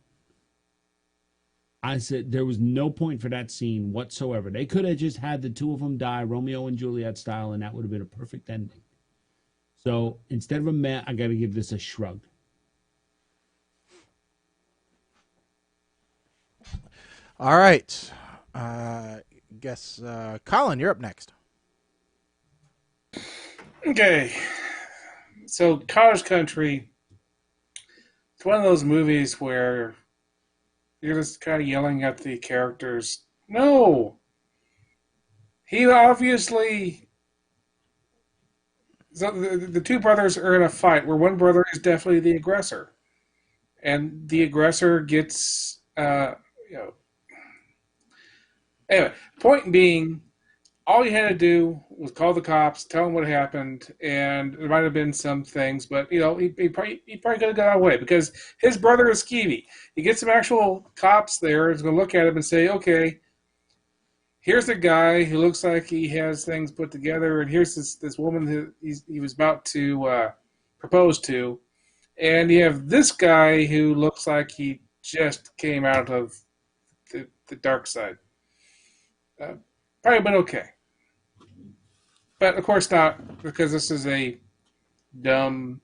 I said there was no point for that scene whatsoever. They could have just had the two of them die, Romeo and Juliet style, and that would have been a perfect ending. So instead of a meh, I got to give this a shrug. All right. Guess Colin, you're up next. Okay. So Cottage Country, it's one of those movies where you're just kind of yelling at the characters. No! He obviously... So the two brothers are in a fight where one brother is definitely the aggressor. And the aggressor gets... Anyway, point being, all you had to do was call the cops, tell them what happened, and there might have been some things, but he probably could have got away because his brother is skeevy. He gets some actual cops there, is going to look at him and say, okay, here's a guy who looks like he has things put together, and here's this woman who he was about to propose to, and you have this guy who looks like he just came out of the dark side. Probably been okay. But, of course, not, because this is a dumb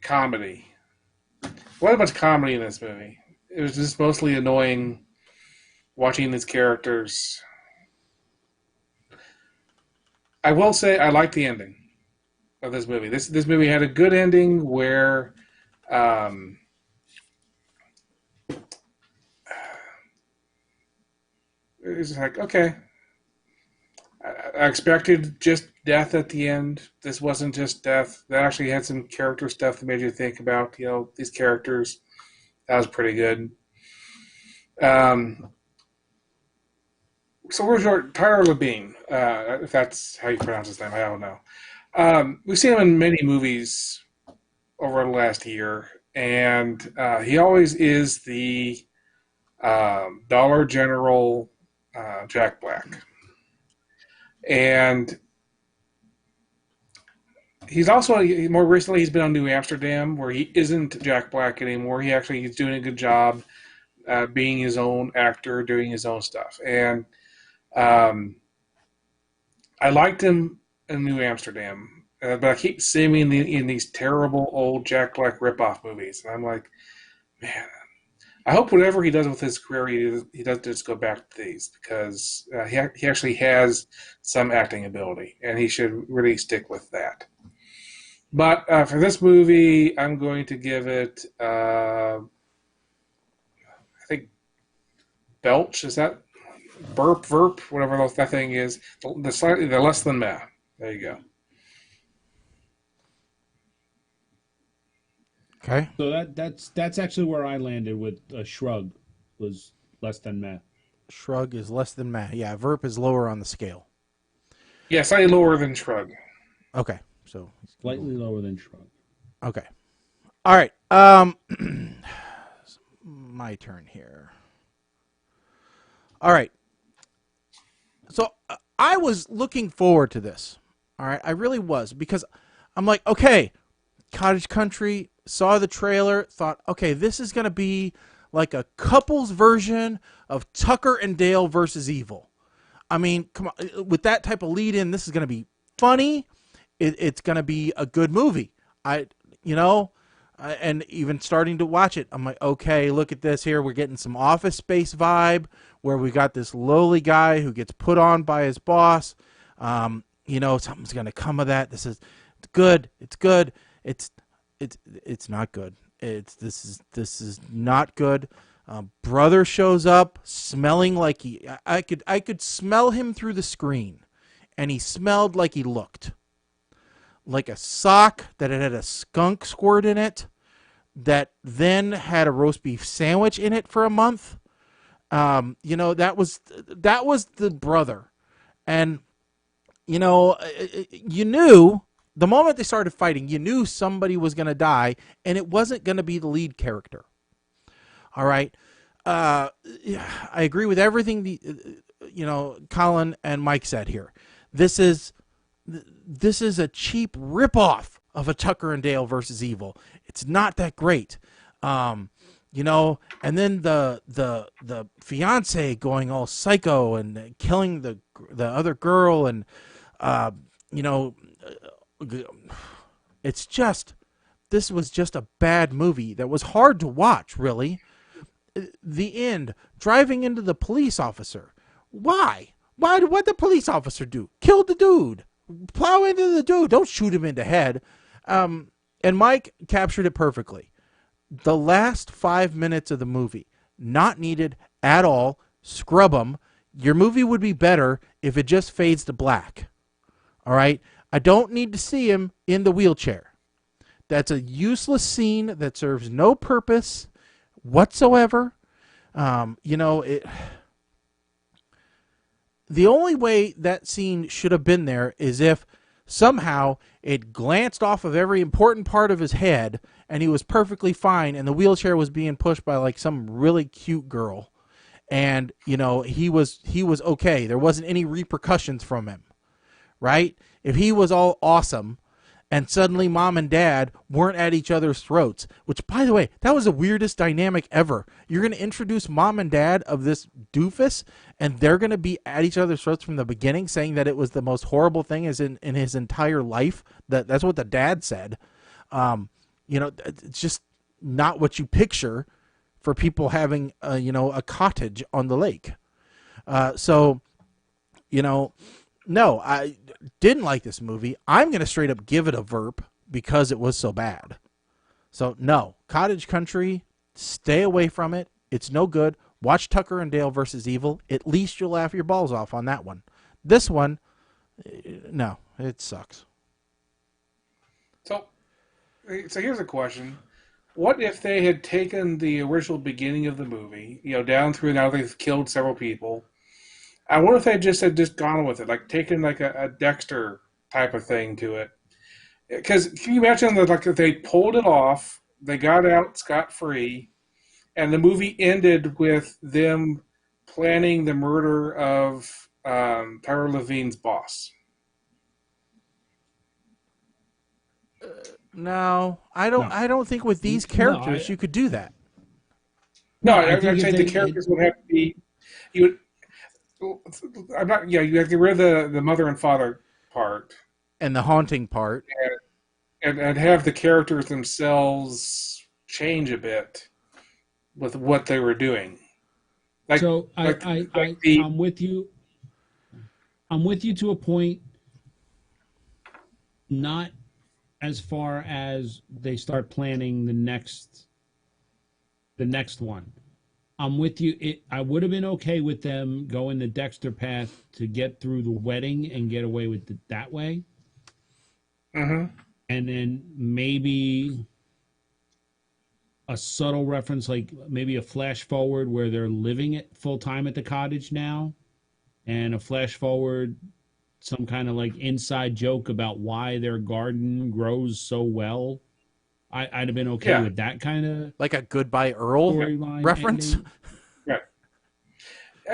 comedy. What much comedy in this movie? It was just mostly annoying watching these characters. I will say I like the ending of this movie. This movie had a good ending where... it's like, okay. I expected just death at the end. This wasn't just death. That actually had some character stuff that made you think about, these characters. That was pretty good. So where's Tyler Labine? If that's how you pronounce his name, I don't know. We've seen him in many movies over the last year, and he always is the Dollar General Jack Black. And he's also, more recently, he's been on New Amsterdam, where he isn't Jack Black anymore. He's doing a good job being his own actor, doing his own stuff. And I liked him in New Amsterdam, but I keep seeing him in these terrible old Jack Black ripoff movies. And I'm like, man, I hope whatever he does with his career, he doesn't just go back to these, because he actually has some acting ability, and he should really stick with that. But for this movie, I'm going to give it, I think, belch. Is that verp, whatever that thing is? The less than meh. There you go. Okay. So that's actually where I landed with a shrug, was less than meh. Shrug is less than meh. Yeah, verp is lower on the scale. Yeah, slightly lower than shrug. Okay, so Slightly lower than shrug. okay. All right. My turn here. All right. So I was looking forward to this. All right, I really was, because I'm like, okay, Cottage Country. Saw the trailer, thought, okay, this is going to be like a couple's version of Tucker and Dale versus Evil. I mean, come on, with that type of lead in, this is going to be funny. It's going to be a good movie. And even starting to watch it, I'm like, okay, look at this here. We're getting some Office Space vibe where we got this lowly guy who gets put on by his boss. Something's going to come of that. It's good. It's good. It's not good. This is not good. Brother shows up smelling like I could smell him through the screen, and he smelled like he looked. Like a sock that had a skunk squirt in it, that then had a roast beef sandwich in it for a month. That was the brother. And, you knew the moment they started fighting, you knew somebody was going to die, and it wasn't going to be the lead character. All right. I agree with everything Colin and Mike said here. This is a cheap ripoff of a Tucker and Dale versus Evil. It's not that great. And then the fiance going all psycho and killing the other girl, and this was just a bad movie that was hard to watch, really. The end, driving into the police officer. Why? What'd the police officer do? Killed the dude. Plow into the dude. Don't shoot him in the head. And Mike captured it perfectly. The last 5 minutes of the movie, not needed at all. Scrub them. Your movie would be better if it just fades to black. All right? I don't need to see him in the wheelchair. That's a useless scene that serves no purpose whatsoever. The only way that scene should have been there is if somehow it glanced off of every important part of his head and he was perfectly fine, and the wheelchair was being pushed by like some really cute girl, and he was okay. There wasn't any repercussions from him, right? If he was all awesome and suddenly mom and dad weren't at each other's throats, which, by the way, that was the weirdest dynamic ever. You're going to introduce mom and dad of this doofus, and they're going to be at each other's throats from the beginning, saying that it was the most horrible thing in his entire life. That's what the dad said. It's just not what you picture for people having, a cottage on the lake. No, I didn't like this movie. I'm going to straight up give it a verp because it was so bad. So, no. Cottage Country, stay away from it. It's no good. Watch Tucker and Dale versus Evil. At least you'll laugh your balls off on that one. This one, no, it sucks. So here's a question. What if they had taken the original beginning of the movie, down through now they've killed several people. I wonder if they had just gone with it, like taken like a Dexter type of thing to it. Because can you imagine that, like, if they pulled it off, they got out scot-free, and the movie ended with them planning the murder of Tyler Levine's boss? No, I don't think with these characters you could do that. No, I'm saying the characters would have to be. I'm not. Yeah, you have to get rid of the mother and father part and the haunting part, and have the characters themselves change a bit with what they were doing. I'm with you. I'm with you to a point. Not as far as they start planning the next one. I'm with you. I would have been okay with them going the Dexter path to get through the wedding and get away with it that way. Mm-hmm. And then maybe a subtle reference, like maybe a flash forward where they're living it full time at the cottage now, and a flash forward, some kind of like inside joke about why their garden grows so well. I'd have been okay with that kind of, like a Goodbye Earl reference. Right.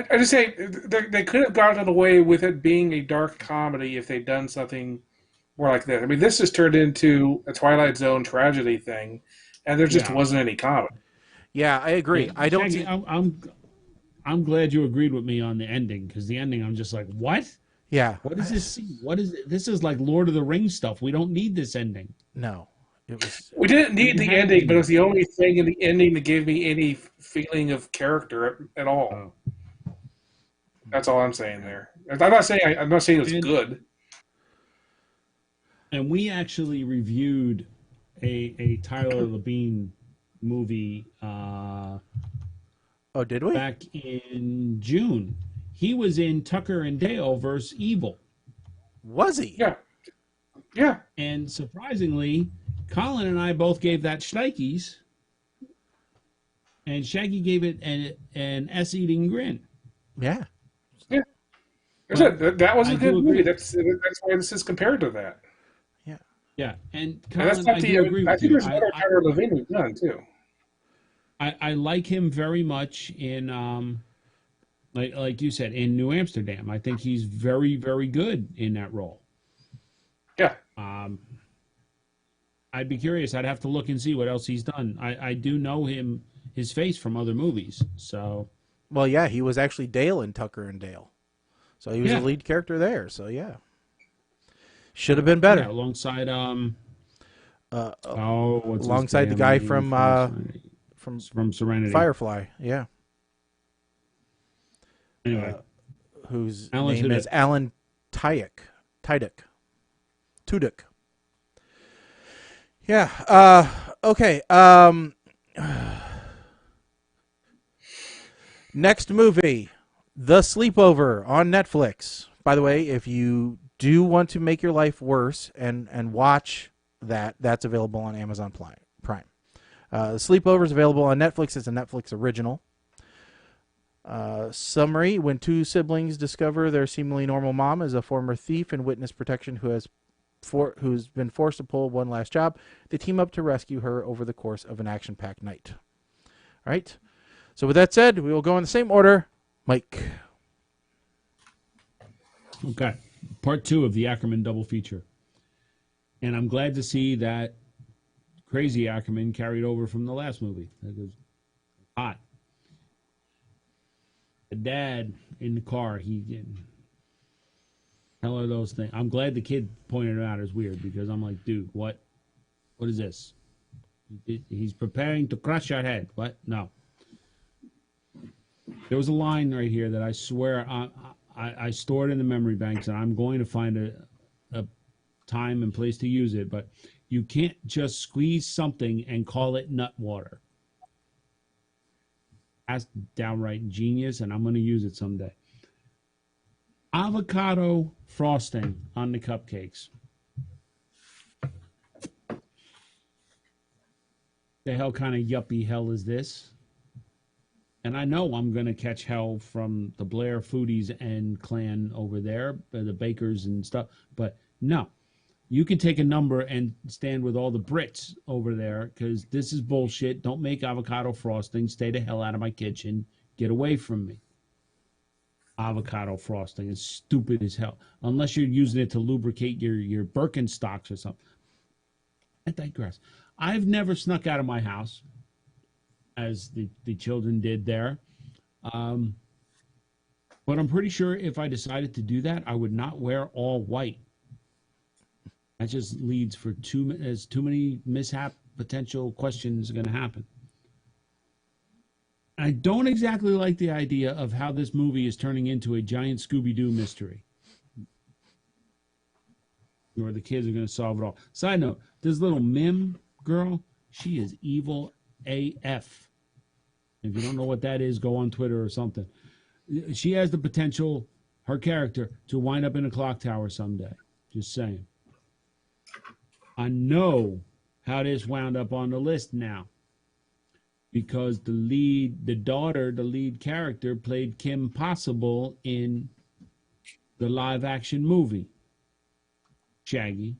I just say they could have gotten away with it being a dark comedy if they'd done something more like that. I mean, this has turned into a Twilight Zone tragedy thing, and there just wasn't any comedy. Yeah, I agree. I don't. I'm glad you agreed with me on the ending, because the ending, I'm just like, what? Yeah. What is this scene? What is it? This is like Lord of the Rings stuff. We don't need this ending. No. It was. We didn't need the ending, but it was the only thing in the ending that gave me any feeling of character at all. Oh. That's all I'm saying there. I'm not saying it's good. And we actually reviewed a Tyler Labine movie. Oh, did we? Back in June. He was in Tucker and Dale versus Evil. Was he? Yeah. Yeah. And surprisingly, Colin and I both gave that shnikes, and Shaggy gave it an S-eating grin. Yeah. Yeah. That was a good movie. That's why this is compared to that. Yeah. Yeah. And Colin, that's not I think there's another Tyler Labine we've done, too. I like him very much in, like you said, in New Amsterdam. I think he's very, very good in that role. Yeah. I'd be curious. I'd have to look and see what else he's done. I do know his face from other movies. So, well, yeah, he was actually Dale in Tucker and Dale, so he was the lead character there. So yeah, should have been better. Yeah, alongside alongside the guy from Serenity, Firefly. Yeah. Anyway, whose Alan name is Alan Tudyk. Yeah. Okay. Next movie, The Sleepover on Netflix. By the way, if you do want to make your life worse and watch that, that's available on Amazon Prime. The Sleepover is available on Netflix. It's a Netflix original. Summary: when two siblings discover their seemingly normal mom is a former thief and witness protection who's been forced to pull one last job, they team up to rescue her over the course of an action-packed night. All right. So with that said, we will go in the same order. Mike. Okay. Part 2 of the Akerman double feature. And I'm glad to see that crazy Akerman carried over from the last movie. That was hot. The dad in the car, tell her those things. I'm glad the kid pointed it out as weird, because I'm like, dude, what is this? He's preparing to crush your head. What? No. There was a line right here that I swear I stored in the memory banks, and I'm going to find a time and place to use it, but you can't just squeeze something and call it nut water. That's downright genius, and I'm going to use it someday. Avocado frosting on the cupcakes. The hell kind of yuppie hell is this? And I know I'm going to catch hell from the Blair Foodies and clan over there, the bakers and stuff. But no, you can take a number and stand with all the Brits over there, because this is bullshit. Don't make avocado frosting. Stay the hell out of my kitchen. Get away from me. Avocado frosting is stupid as hell. Unless you're using it to lubricate your Birkenstocks or something. I digress. I've never snuck out of my house, as the children did there. But I'm pretty sure if I decided to do that, I would not wear all white. That just leads for too many mishap potential questions are going to happen. I don't exactly like the idea of how this movie is turning into a giant Scooby-Doo mystery, where the kids are going to solve it all. Side note, this little Mim girl, she is evil AF. If you don't know what that is, go on Twitter or something. She has the potential, her character, to wind up in a clock tower someday. Just saying. I know how this wound up on the list now, because the lead character played Kim Possible in the live action movie Shaggy.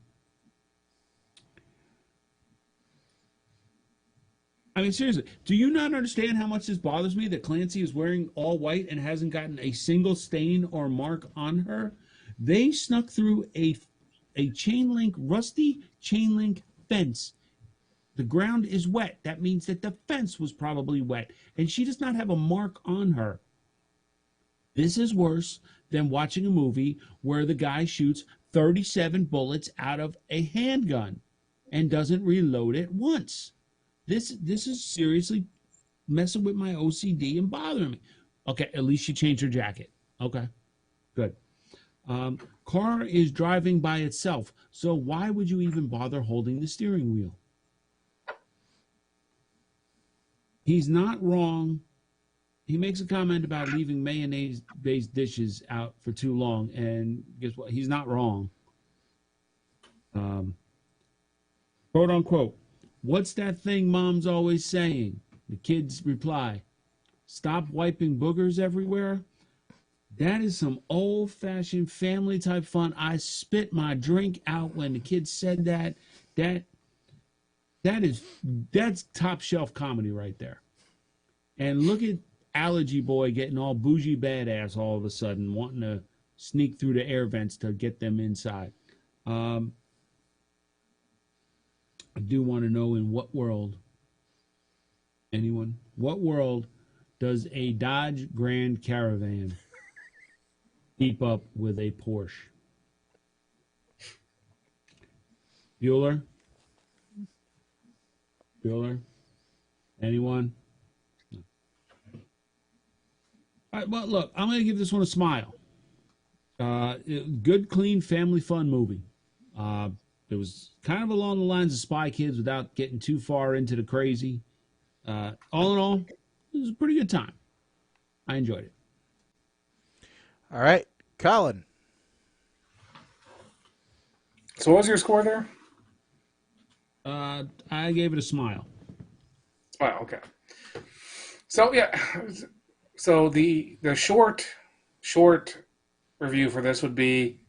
I mean, seriously, do you not understand how much this bothers me that Clancy is wearing all white and hasn't gotten a single stain or mark on her? They snuck through a rusty chain link fence. The ground is wet. That means that the fence was probably wet. And she does not have a mark on her. This is worse than watching a movie where the guy shoots 37 bullets out of a handgun and doesn't reload it once. This is seriously messing with my OCD and bothering me. Okay, at least she changed her jacket. Okay, good. Car is driving by itself, so why would you even bother holding the steering wheel? He's not wrong. He makes a comment about leaving mayonnaise-based dishes out for too long, and guess what? He's not wrong. Quote unquote, what's that thing mom's always saying? The kids reply, stop wiping boogers everywhere. That is some old-fashioned family-type fun. I spit my drink out when the kids said that. That's top-shelf comedy right there. And look at Allergy Boy getting all bougie badass all of a sudden, wanting to sneak through the air vents to get them inside. I do want to know in what world, anyone, what world does a Dodge Grand Caravan keep up with a Porsche? Bueller? Anyone? No. All right, well, look, I'm going to give this one a smile. Good, clean, family fun movie. It was kind of along the lines of Spy Kids without getting too far into the crazy. All in all, it was a pretty good time. I enjoyed it. All right, Colin. So what was your score there? I gave it a smile. Oh, okay. So yeah, so the short review for this would be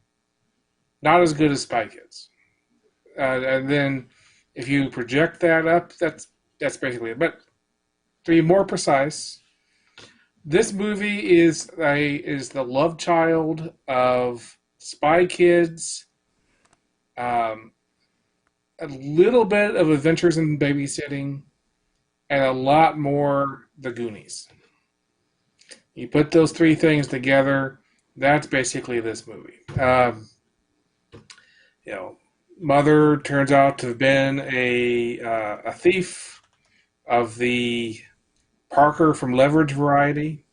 not as good as Spy Kids, and then if you project that up, that's basically it. But to be more precise, this movie is the love child of Spy Kids, a little bit of Adventures in Babysitting, and a lot more The Goonies. You put those three things together, that's basically this movie. Mother turns out to have been a thief of the Parker from Leverage variety,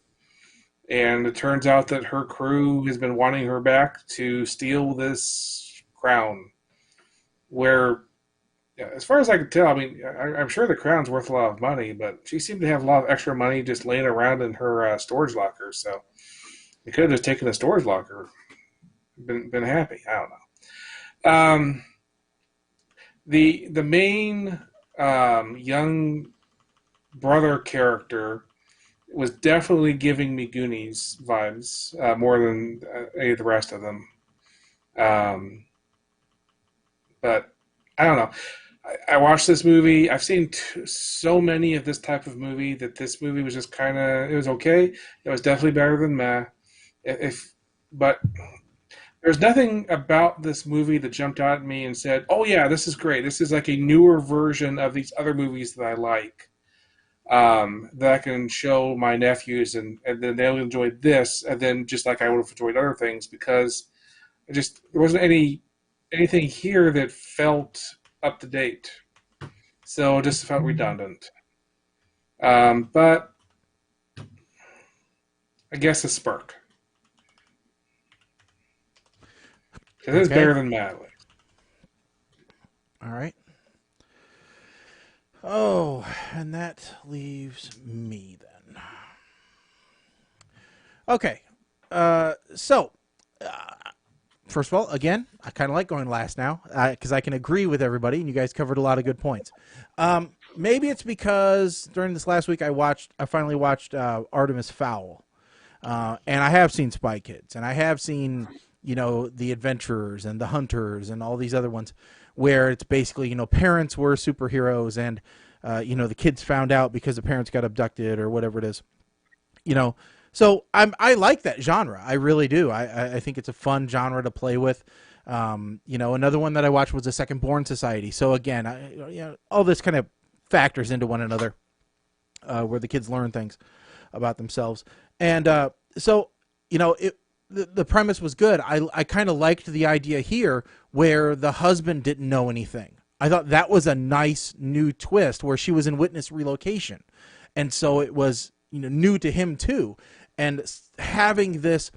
and it turns out that her crew has been wanting her back to steal this crown, where, as far as I can tell, I mean, I'm sure the crown's worth a lot of money, but she seemed to have a lot of extra money just laying around in her storage locker, so they could have just taken the storage locker, been happy. I don't know. The main young brother character was definitely giving me Goonies vibes more than any of the rest of them. But I don't know. I watched this movie. I've seen so many of this type of movie that this movie was just kind of, it was okay. It was definitely better than Meh. But there's nothing about this movie that jumped out at me and said, oh yeah, this is great. This is like a newer version of these other movies that I like, that I can show my nephews, and then they'll enjoy this, and then just like I would have enjoyed other things, because there wasn't anything here that felt up to date. So it just felt redundant. But I guess a spark. It is better than Madeline. All right. Oh, and that leaves me then. Okay. First of all, again, I kind of like going last now because I can agree with everybody, and you guys covered a lot of good points. Maybe it's because during this last week I finally watched Artemis Fowl, and I have seen Spy Kids, and I have seen the Adventurers and the Hunters and all these other ones, where it's basically parents were superheroes, and the kids found out because the parents got abducted or whatever it is, So I like that genre. I really do. I think it's a fun genre to play with. Another one that I watched was The Second Born Society. So again, all this kind of factors into one another, where the kids learn things about themselves. And so the premise was good. I kind of liked the idea here where the husband didn't know anything. I thought that was a nice new twist where she was in witness relocation. And so it was, new to him too. And having this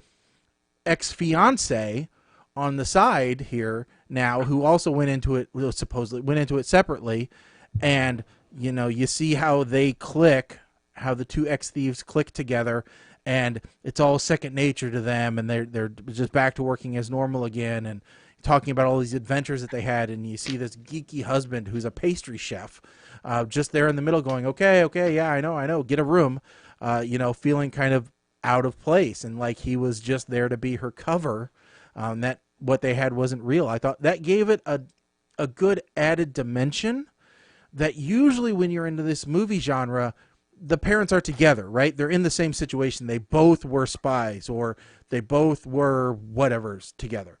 ex-fiance on the side here now, who also went into it, supposedly went into it separately. And, you see how they click, how the two ex-thieves click together, and it's all second nature to them. And they're just back to working as normal again. And talking about all these adventures that they had, and you see this geeky husband who's a pastry chef, just there in the middle going, okay, yeah, I know, get a room, feeling kind of out of place, and like he was just there to be her cover, that what they had wasn't real. I thought that gave it a good added dimension that usually when you're into this movie genre, the parents are together, right? They're in the same situation. They both were spies, or they both were whatever's together.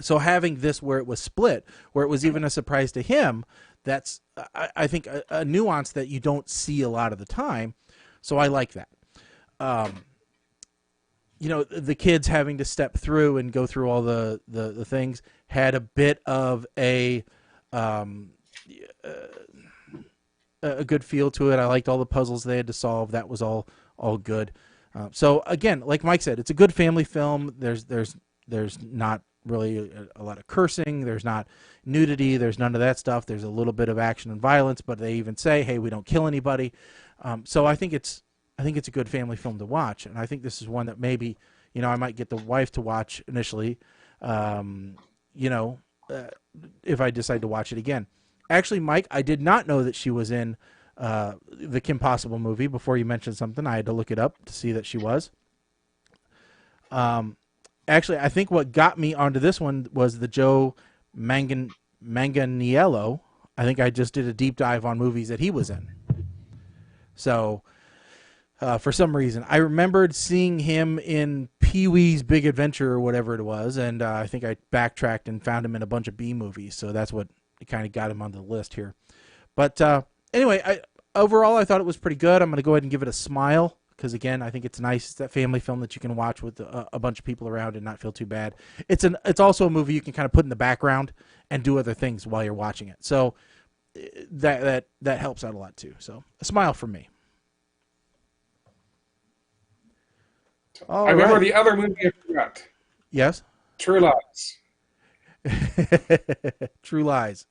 So having this where it was split, where it was even a surprise to him, that's, I think, a nuance that you don't see a lot of the time. So I like that. The kids having to step through and go through all the things had a bit of a good feel to it. I liked all the puzzles they had to solve. That was all good. So again, like Mike said, it's a good family film. There's not really a lot of cursing. There's not nudity. There's none of that stuff. There's a little bit of action and violence, but they even say, hey, we don't kill anybody. So I think it's a good family film to watch. And I think this is one that maybe, I might get the wife to watch initially, if I decide to watch it again. Actually, Mike, I did not know that she was in the Kim Possible movie. Before you mentioned something, I had to look it up to see that she was. Actually, I think what got me onto this one was the Joe Manganiello. I think I just did a deep dive on movies that he was in. So, for some reason, I remembered seeing him in Pee-wee's Big Adventure or whatever it was, and I think I backtracked and found him in a bunch of B movies. So that's what kind of got him on the list here. But anyway, overall, I thought it was pretty good. I'm going to go ahead and give it a smile. Because, again, I think it's nice. It's that family film that you can watch with a bunch of people around and not feel too bad. It's also a movie you can kind of put in the background and do other things while you're watching it. So that helps out a lot, too. So a smile from me. I remember the other movie I forgot. Yes? True Lies. True Lies.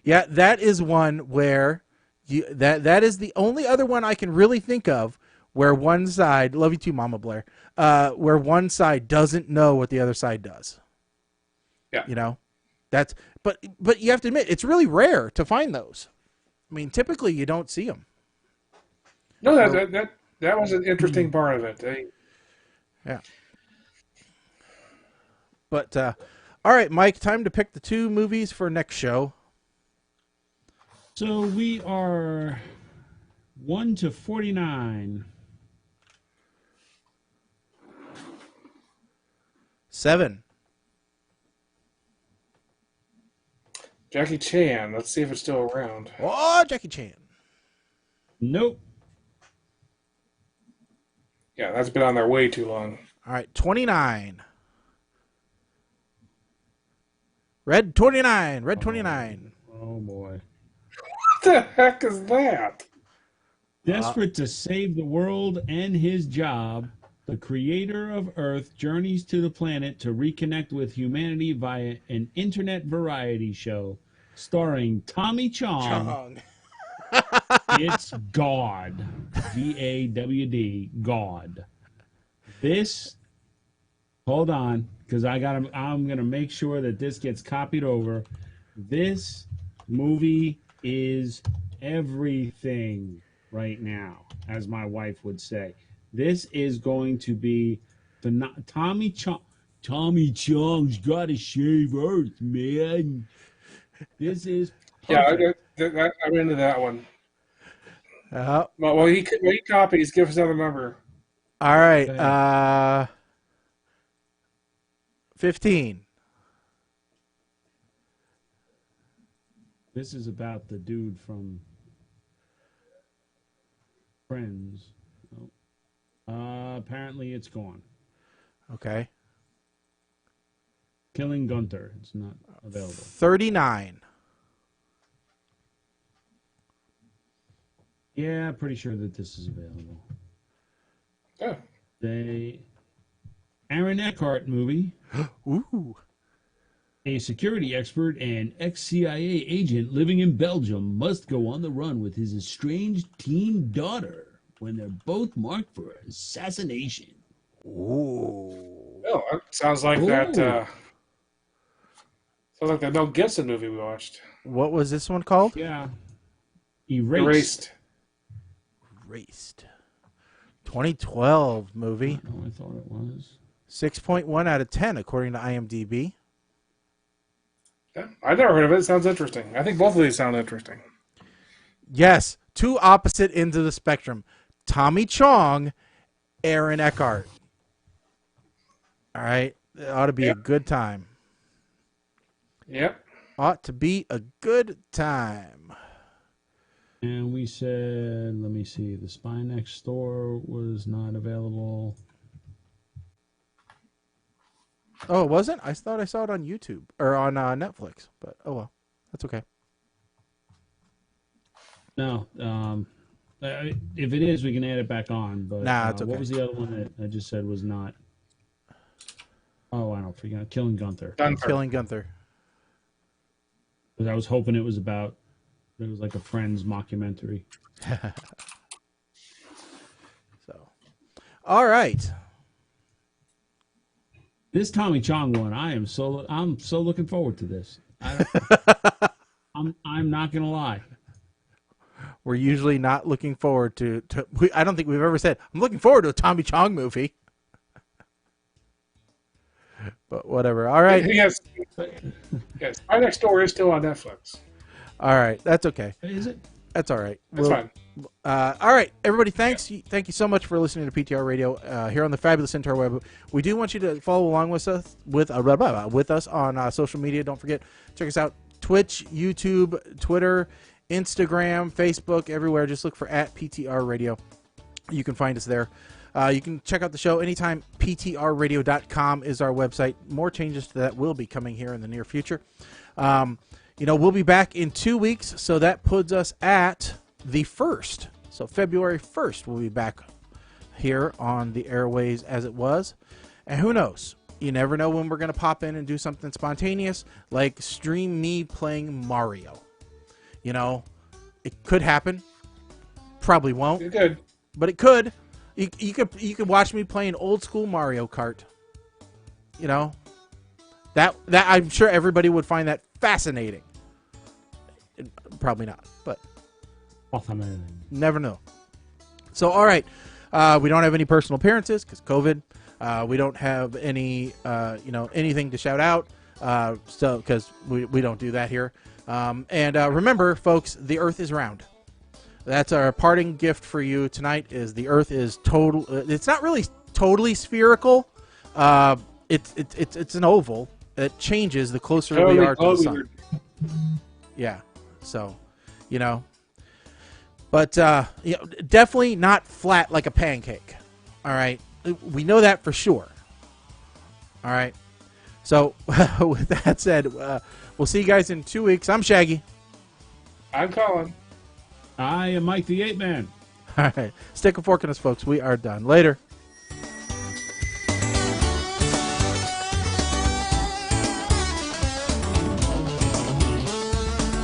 Yeah, that is one where that is the only other one I can really think of where one side, love you too, Mama Blair, where one side doesn't know what the other side does. Yeah. But you have to admit, it's really rare to find those. I mean, typically you don't see them. No, that was an interesting part of it. Yeah. But, all right, Mike, time to pick the two movies for next show. So we are 1 to 49. 7. Jackie Chan. Let's see if it's still around. Oh, Jackie Chan. Nope. Yeah, that's been on there way too long. All right, 29. Red 29. Red 29. Oh, boy. What the heck is that? Desperate to save the world and his job, the creator of Earth journeys to the planet to reconnect with humanity via an internet variety show starring Tommy Chong. It's God. G-A-W-D. God. This, hold on, because I'm going to make sure that this gets copied over. This movie is everything right now, as my wife would say. This is going to be Tommy Chong. Tommy Chong's got to save Earth, man. This is perfect. Yeah, I'm into that one. Well, he copies. Give us another number. All right. 15. This is about the dude from Friends. apparently it's gone. Okay. Killing Gunther. It's not available. 39. Yeah, pretty sure that this is available. Oh. Aaron Eckhart movie. Ooh. A security expert and ex-CIA agent living in Belgium must go on the run with his estranged teen daughter when they're both marked for assassination. Ooh. Oh, that sounds like that. Sounds like that Mel Gibson movie we watched. What was this one called? Yeah. Erased. 2012 movie. Oh, I thought it was. 6.1 out of 10 according to IMDb. Yeah, I've never heard of it. It sounds interesting. I think both of these sound interesting. Yes, two opposite ends of the spectrum. Tommy Chong, Aaron Eckhart. All right, it ought to be a good time. Yep. Ought to be a good time. And we said, let me see, The Spy Next Door was not available. Oh, it wasn't? I thought I saw it on YouTube or on Netflix, but oh well, that's okay. No, if it is, we can add it back on. But Nah, it's okay. What was the other one that I just said was not? Oh, I don't forget. Killing Gunther. Killing Gunther. Because I was hoping it was about. It was like a Friends mockumentary. So, all right. This Tommy Chong one, I'm so looking forward to this. I'm not gonna lie. We're usually not looking forward to I don't think we've ever said I'm looking forward to a Tommy Chong movie. But whatever. All right. Yes. My Next Door is still on Netflix. All right. That's okay. Is it? That's all right. That's fine. All right, everybody, thank you so much for listening to PTR Radio here on the Fabulous Interweb. We do want you to follow along with us on social media. Don't forget, check us out, Twitch, YouTube, Twitter, Instagram, Facebook, everywhere. Just look for @PTR Radio. You can find us there. You can check out the show anytime. PTRradio.com is our website. More changes to that will be coming here in the near future. We'll be back in 2 weeks, so that puts us at the 1st. So February 1st, we'll be back here on the airways as it was. And who knows? You never know when we're going to pop in and do something spontaneous, like stream me playing Mario. It could happen. Probably won't. It could. But it could. You could watch me playing old school Mario Kart. That I'm sure everybody would find that fascinating. Probably not, but never know. So, all right, we don't have any personal appearances because COVID. We don't have any, anything to shout out. So, because we don't do that here. And remember, folks, the Earth is round. That's our parting gift for you tonight. Is the Earth is total? It's not really totally spherical. It's an oval. It changes the closer we are to the sun. Yeah. So, but definitely not flat like a pancake. All right, we know that for sure. All right. So, with that said, we'll see you guys in 2 weeks. I'm Shaggy. I'm Colin. I am Mike the Apeman. All right. Stick a fork in us, folks. We are done. Later.